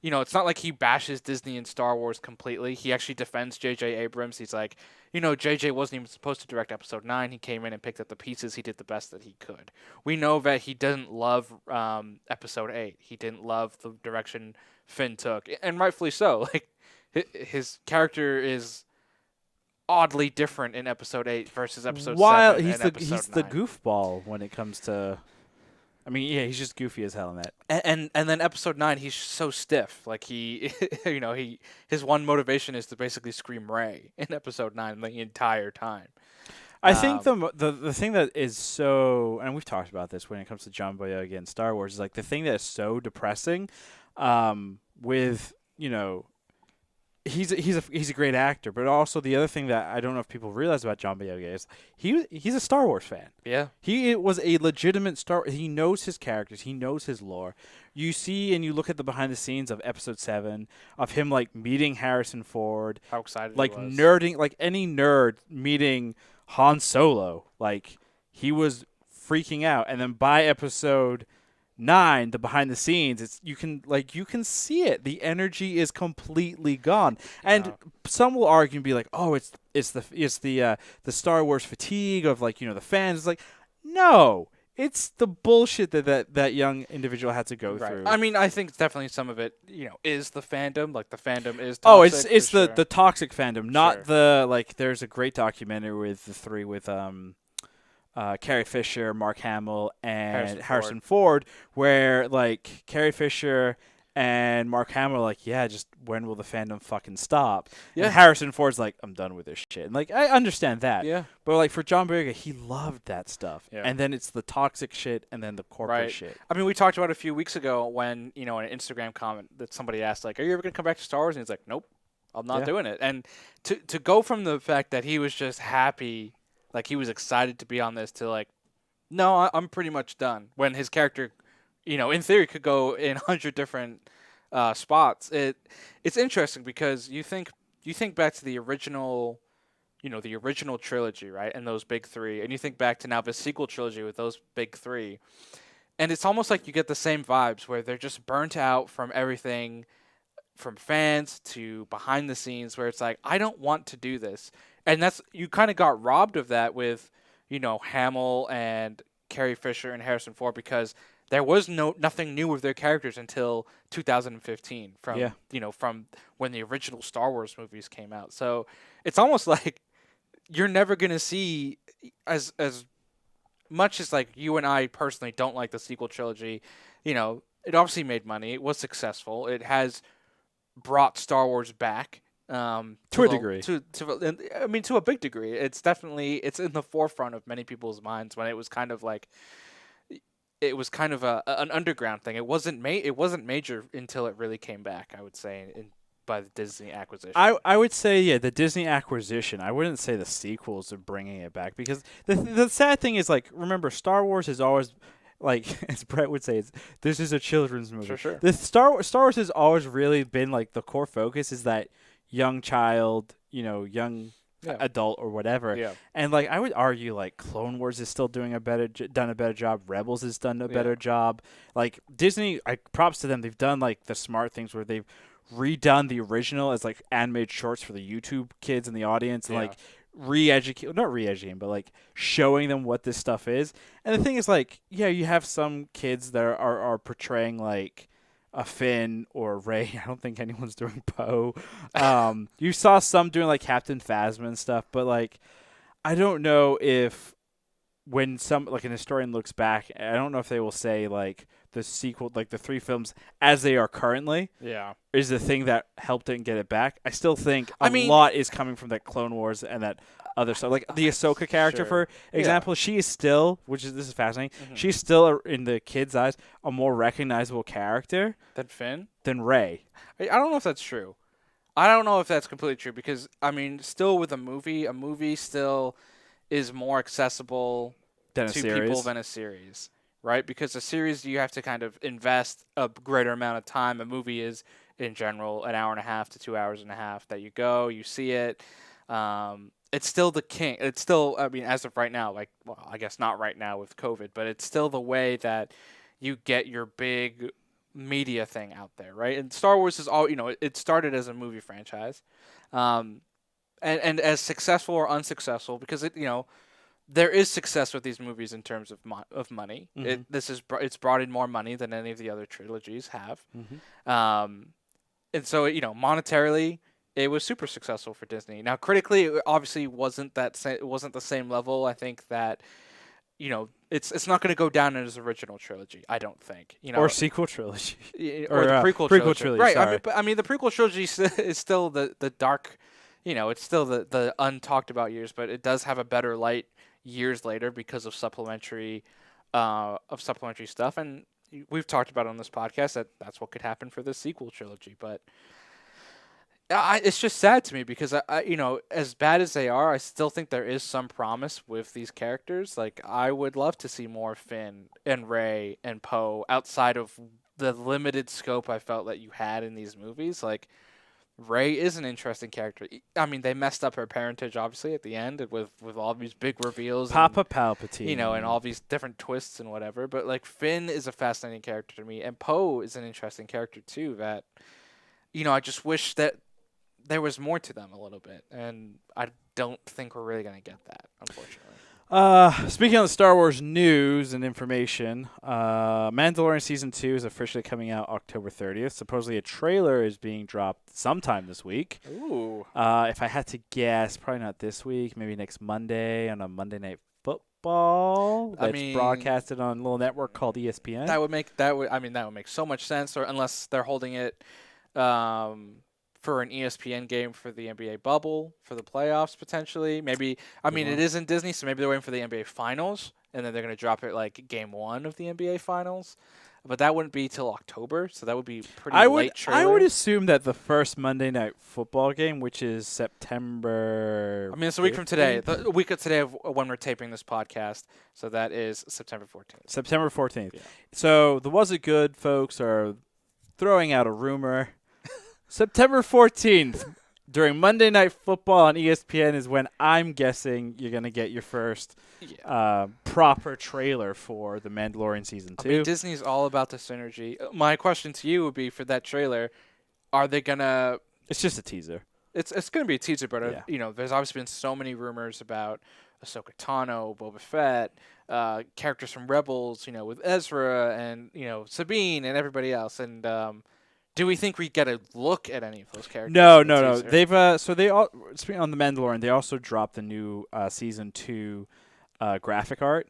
It's not like he bashes Disney and Star Wars completely. He actually defends J.J. Abrams. He's like, J.J. wasn't even supposed to direct Episode 9. He came in and picked up the pieces. He did the best that he could. We know that he doesn't love Episode 8. He didn't love the direction Finn took, and rightfully so. Like, his character is oddly different in Episode 8 versus Episode 7 he's and Episode 9. He's the goofball when it comes to... I mean, yeah, he's just goofy as hell in that. And then Episode 9, he's so stiff. Like, he, his one motivation is to basically scream Rey in Episode 9 the entire time. I think the thing that is so... And we've talked about this when it comes to John Boyega and Star Wars, is like the thing that is so depressing with, he's a great actor, but also the other thing that I don't know if people realize about John Boyega is he's a Star Wars fan. Yeah, he was a legitimate he knows his characters, he knows his lore. You see and you look at the behind the scenes of Episode 7 of him like meeting Harrison Ford, how excited like he was. nerding, like any nerd meeting Han Solo, like he was freaking out. And then by Episode 9, the behind the scenes, you can see it. The energy is completely gone. And some will argue and be like, "Oh, it's the Star Wars fatigue of the fans." It's like, no, it's the bullshit that young individual had to go through. I mean, I think definitely some of it, is the fandom. Like the fandom is toxic. Oh, it's the sure. toxic fandom, not the There's a great documentary with the three with Carrie Fisher, Mark Hamill, and Harrison Ford, where Carrie Fisher and Mark Hamill are like, yeah, just when will the fandom fucking stop? Yeah. And Harrison Ford's like, I'm done with this shit. And I understand that. Yeah. But for John Boyega, he loved that stuff. Yeah. And then it's the toxic shit and then the corporate shit. I mean, we talked about it a few weeks ago when, in an Instagram comment that somebody asked, are you ever going to come back to Star Wars? And he's like, nope, I'm not doing it. And to go from the fact that he was just happy, he was excited to be on this, to no, I'm pretty much done. When his character, in theory, could go in 100 different spots. It's interesting because you think back to the original, the original trilogy, right, and those big three, and you think back to now the sequel trilogy with those big three, and it's almost like you get the same vibes where they're just burnt out from everything, from fans to behind the scenes, where it's like, I don't want to do this. And you kind of got robbed of that with, Hamill and Carrie Fisher and Harrison Ford, because there was nothing new with their characters until 2015 from when the original Star Wars movies came out. So it's almost like you're never going to see as much as you and I personally don't like the sequel trilogy. It obviously made money. It was successful. It has brought Star Wars back. To a degree. To a big degree. It's in the forefront of many people's minds, when it was kind of an underground thing. It wasn't major until it really came back, I would say, by the Disney acquisition. I would say, the Disney acquisition. I wouldn't say the sequels are bringing it back, because the sad thing is, remember, Star Wars is always, as Brett would say, this is a children's movie. Sure. The Star Wars has always really been the core focus is that young child, young adult or whatever. Yeah. And I would argue Clone Wars is still done a better job. Rebels has done a better job. Disney, props to them. They've done the smart things where they've redone the original as animated shorts for the YouTube kids in the audience, and not re-educating, but showing them what this stuff is. And the thing is, you have some kids that are portraying a Finn or Rey. I don't think anyone's doing Poe. You saw some doing Captain Phasma and stuff, but I don't know if when some like an historian looks back, I don't know if they will say like the sequel, like the 3 films as they are currently, is the thing that helped it and get it back. I still think a lot is coming from that Clone Wars and that other stuff. Like the Ahsoka character, for example, she is still, this is fascinating. She's still in the kids' eyes a more recognizable character than Finn, than Rey. I don't know if that's true. I don't know if that's completely true because I mean, still with a movie still is more accessible to people than a series, right? Because a series you have to kind of invest a greater amount of time. A movie is, in general, an hour and a half to 2 hours and a half that you go, you see it. It's still the king. It's still, I mean, as of right now, like, well, I guess not right now with COVID, but it's still the way that you get your big media thing out there, right? And Star Wars is all, it started as a movie franchise. And as successful or unsuccessful, because there is success with these movies in terms of money. It's brought in more money than any of the other trilogies have, and so monetarily, it was super successful for Disney. Now, critically, it obviously wasn't the same level. I think that it's not going to go down in his original trilogy. I don't think or sequel trilogy or the prequel trilogy. Right. I mean, the prequel trilogy is still the dark. It's still the untalked about years, but it does have a better light years later because of supplementary stuff, and we've talked about on this podcast that's what could happen for the sequel trilogy. But it's just sad to me because I as bad as they are, I still think there is some promise with these characters. Like I would love to see more Finn and Rey and Poe outside of the limited scope I felt that you had in these movies. Like Rey is an interesting character. I mean, they messed up her parentage obviously at the end with all these big reveals, Papa Palpatine, and all these different twists and whatever. But like Finn is a fascinating character to me, and Poe is an interesting character too. That I just wish that there was more to them a little bit, and I don't think we're really gonna get that, unfortunately. Speaking of Star Wars news and information, Mandalorian Season 2 is officially coming out October 30th. Supposedly a trailer is being dropped sometime this week. Ooh. If I had to guess, probably not this week, maybe next Monday on a Monday Night Football that's broadcasted on a little network called ESPN. That would make so much sense, or unless they're holding it for an ESPN game for the NBA bubble, for the playoffs potentially. Maybe, it isn't Disney, so maybe they're waiting for the NBA Finals, and then they're going to drop it like Game 1 of the NBA Finals. But that wouldn't be till October, so that would be pretty late trailer. I would assume that the first Monday Night Football game, which is September... it's a week from today. The week of today of when we're taping this podcast, so that is September 14th. September 14th. Yeah. So the Was It Good folks are throwing out a rumor... September 14th, during Monday Night Football on ESPN is when I'm guessing you're going to get your first proper trailer for The Mandalorian Season 2. Disney's all about the synergy. My question to you would be, for that trailer, are they going to... It's just a teaser. It's going to be a teaser, but there's obviously been so many rumors about Ahsoka Tano, Boba Fett, characters from Rebels, with Ezra and, Sabine and everybody else, and... do we think we get a look at any of those characters? No. They've speaking on The Mandalorian, they also dropped the new Season 2 graphic art.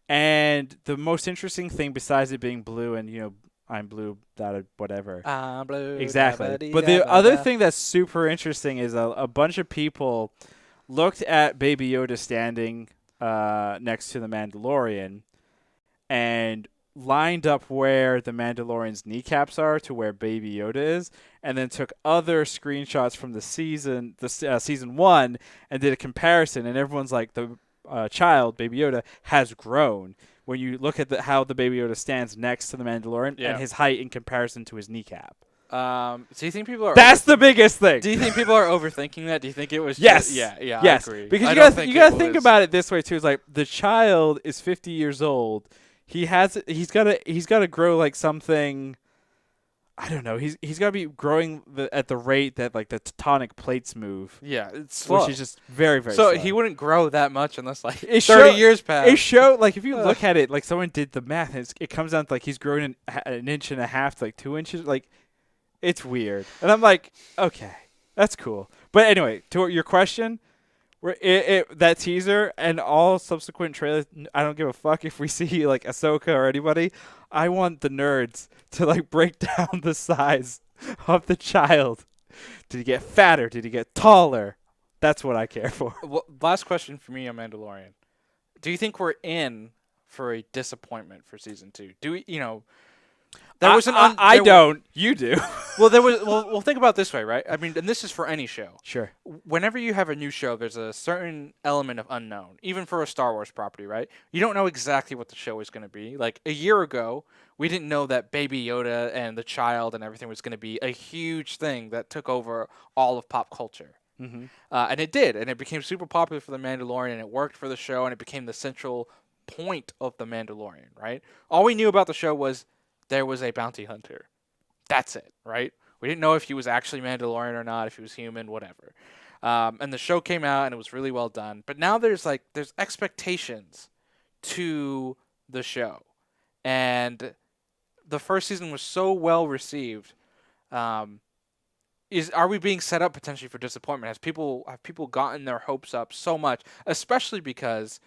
And the most interesting thing, besides it being blue and, I'm blue, whatever. I'm blue. Exactly. But the other thing that's super interesting is a bunch of people looked at Baby Yoda standing next to the Mandalorian and lined up where the Mandalorian's kneecaps are to where Baby Yoda is, and then took other screenshots from the season 1 and did a comparison, and everyone's like, the child, Baby Yoda, has grown when you look at how the Baby Yoda stands next to the Mandalorian and his height in comparison to his kneecap. So you think people are... That's the biggest thing. Do you think people are overthinking that? Do you think it was... Yes. Yes. I agree. Because you gotta think about it this way, too. It's like, the child is 50 years old. He's got to grow like something. I don't know. He's got to be growing at the rate that like the tectonic plates move. Yeah, it's slow. Which is just very, very so slow. He wouldn't grow that much unless like 30 years pass. It showed like if you look at it, like someone did the math, and it comes down to like he's growing an inch and a half to like 2 inches. Like it's weird, and I'm like, okay, that's cool. But anyway, to your question, That teaser and all subsequent trailers, I don't give a fuck if we see like Ahsoka or anybody. I want the nerds to like break down the size of the child. Did he get fatter? Did he get taller? That's what I care for. Well, last question for me on Mandalorian. Do you think we're in for a disappointment for season 2? Do we, there was an I don't. You do. Well, there was. Well, think about it this way, right? I mean, and this is for any show. Sure. Whenever you have a new show, there's a certain element of unknown, even for a Star Wars property, right? You don't know exactly what the show is going to be. Like a year ago, we didn't know that Baby Yoda and the child and everything was going to be a huge thing that took over all of pop culture. Mm-hmm. And it did, and it became super popular for The Mandalorian, and it worked for the show, and it became the central point of The Mandalorian, right? All we knew about the show was there was a bounty hunter. That's it, right? We didn't know if he was actually Mandalorian or not, if he was human, whatever. And the show came out, and it was really well done. But now there's expectations to the show, and the first season was so well received. Are we being set up potentially for disappointment? Have people gotten their hopes up so much, especially because,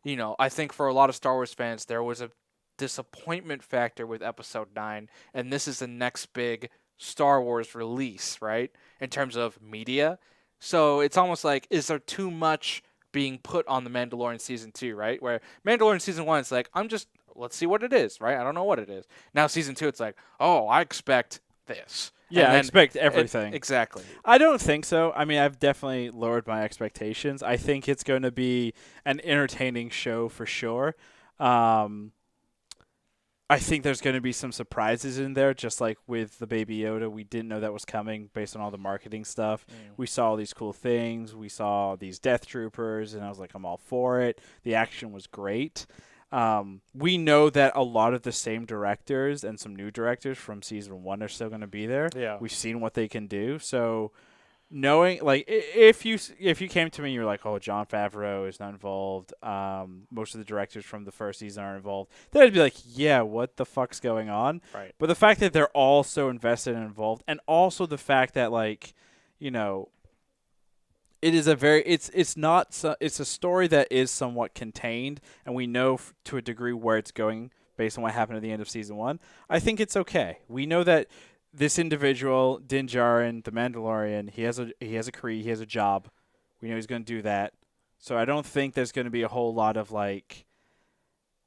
I think for a lot of Star Wars fans there was a disappointment factor with Episode 9, and this is the next big Star Wars release, right? In terms of media. So it's almost like, is there too much being put on The Mandalorian Season 2, right? Where Mandalorian Season 1, it's like, let's see what it is, right? I don't know what it is. Now Season 2, it's like, oh, I expect this. Yeah, I expect everything. Exactly. I don't think so. I mean, I've definitely lowered my expectations. I think it's going to be an entertaining show for sure. I think there's going to be some surprises in there, just like with the Baby Yoda. We didn't know that was coming based on all the marketing stuff. We saw all these cool things. We saw these Death Troopers, and I was like, I'm all for it. The action was great. We know that a lot of the same directors and some new directors from season 1 are still going to be there. Yeah. We've seen what they can do. So knowing, like, if you came to me and you're like, oh, Jon Favreau is not involved, most of the directors from the first season are involved, then I'd be like, yeah, what the fuck's going on? Right. But the fact that they're all so invested and involved, and also the fact that, like, it is it's a story that is somewhat contained, and we know to a degree where it's going based on what happened at the end of season 1. I think it's okay. We know that this individual, Din Djarin, the Mandalorian, he has a career, he has a job. We know he's going to do that. So I don't think there's going to be a whole lot of like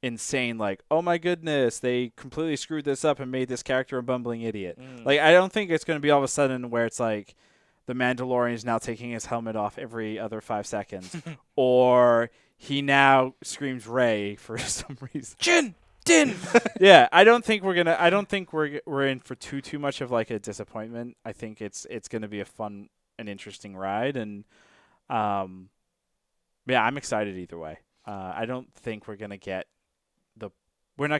insane, like, oh my goodness, they completely screwed this up and made this character a bumbling idiot. Like, I don't think it's going to be all of a sudden where it's like the Mandalorian is now taking his helmet off every other 5 seconds, or he now screams Rey for some reason. Din. Yeah, I don't think we're in for too much of like a disappointment. I think it's gonna be a fun and interesting ride, and yeah, I'm excited either way. I don't think we're not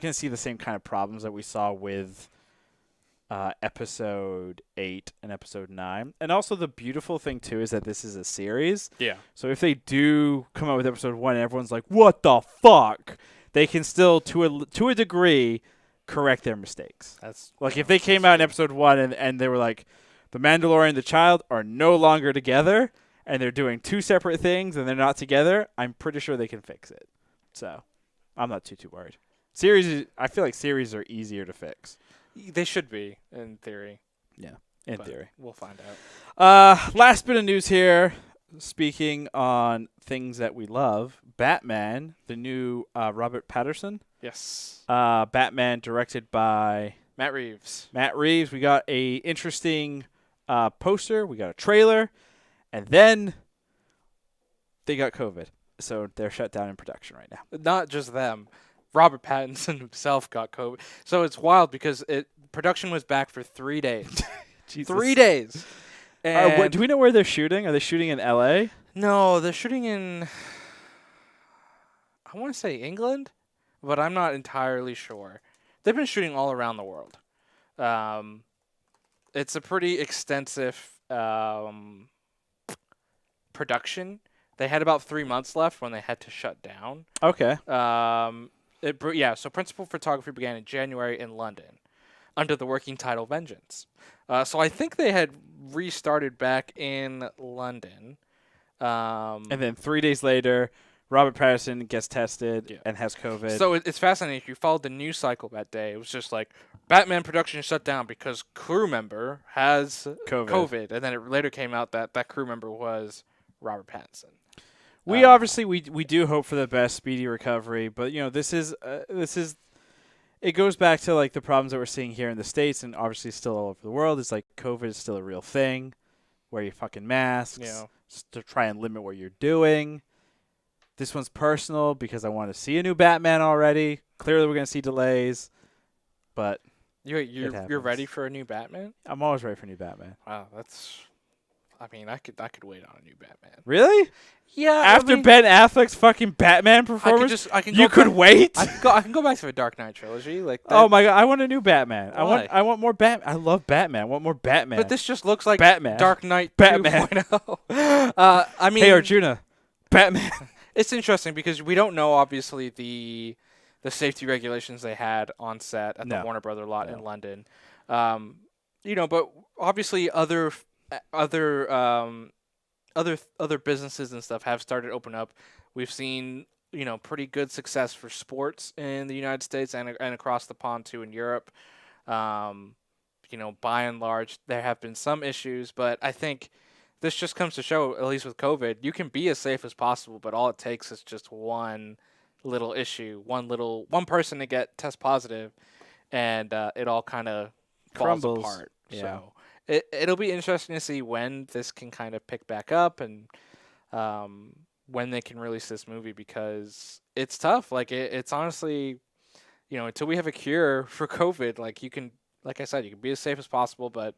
gonna see the same kind of problems that we saw with episode 8 and episode 9. And also the beautiful thing too is that this is a series. Yeah. So if they do come out with episode 1 and everyone's like, what the fuck? They can still, to a degree, correct their mistakes. That's like if they came out in episode 1 and they were like, the Mandalorian and the child are no longer together, and they're doing 2 separate things and they're not together, I'm pretty sure they can fix it. So I'm not too worried. I feel like series are easier to fix. They should be, in theory. Yeah, in theory. We'll find out. Last bit of news here. Speaking on things that we love, Batman, the new Robert Pattinson. Yes. Batman directed by Matt Reeves. We got a interesting poster. We got a trailer. And then they got COVID. So they're shut down in production right now. Not just them. Robert Pattinson himself got COVID. So it's wild because production was back for 3 days. 3 days. And do we know where they're shooting? Are they shooting in L.A.? No, they're shooting in, I want to say England, but I'm not entirely sure. They've been shooting all around the world. It's a pretty extensive production. They had about 3 months left when they had to shut down. Okay. So principal photography began in January in London under the working title Vengeance. So I think they had restarted back in London. And then 3 days later, Robert Pattinson gets tested and has COVID. So it's fascinating. If you followed the news cycle that day, it was just like Batman production shut down because crew member has COVID. And then it later came out that that crew member was Robert Pattinson. We obviously we do hope for the best speedy recovery, but this is it goes back to like the problems that we're seeing here in the States and obviously still all over the world. It's like COVID is still a real thing. Wear your fucking masks to try and limit what you're doing. This one's personal because I want to see a new Batman already. Clearly, we're going to see delays, but you're ready for a new Batman? I'm always ready for a new Batman. Wow, that's. I mean, I could wait on a new Batman. Really? Yeah. After Ben Affleck's fucking Batman performance, you could wait. I can go back to the Dark Knight trilogy. Like. Oh my god, I want a new Batman. Why? I want more Batman. I love Batman. I want more Batman. But this just looks like Batman. Dark Knight Batman. 2.0. I mean, hey Arjuna, Batman. It's interesting because we don't know obviously the safety regulations they had on set at the Warner Brother lot in London. But obviously other businesses and stuff have started to open up. We've seen pretty good success for sports in the United States and across the pond too in Europe. By and large there have been some issues, but I think this just comes to show, at least with COVID, you can be as safe as possible, but all it takes is just one little issue, one person to get test positive, and it all kind of falls apart. Yeah. So it'll be interesting to see when this can kind of pick back up and when they can release this movie, because it's tough. Like it's honestly, until we have a cure for COVID, like I said, you can be as safe as possible, but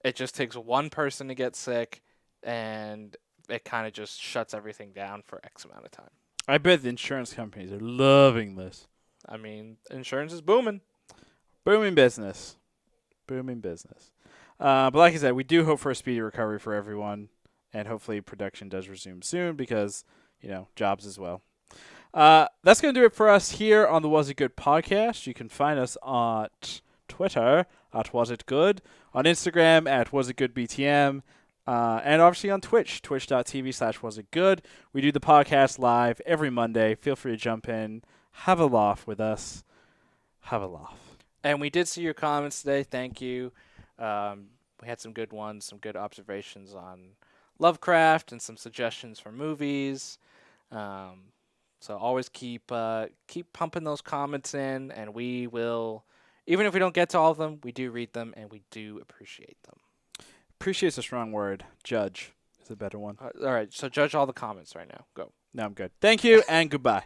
it just takes one person to get sick, and it kind of just shuts everything down for X amount of time. I bet the insurance companies are loving this. I mean, insurance is booming. Booming business. But like I said, we do hope for a speedy recovery for everyone, and hopefully production does resume soon because, jobs as well. That's going to do it for us here on the Was It Good podcast. You can find us on Twitter at Was It Good, on Instagram at Was It Good BTM, and obviously on Twitch, twitch.tv/wasitgood. We do the podcast live every Monday. Feel free to jump in, have a laugh with us. Have a laugh. And we did see your comments today. Thank you. We had some good ones, some good observations on Lovecraft and some suggestions for movies. So always keep pumping those comments in, and we will, even if we don't get to all of them, we do read them and we do appreciate them. Appreciate's a strong word. Judge is a better one. All right, so judge all the comments right now. Go. No, I'm good. Thank you and goodbye.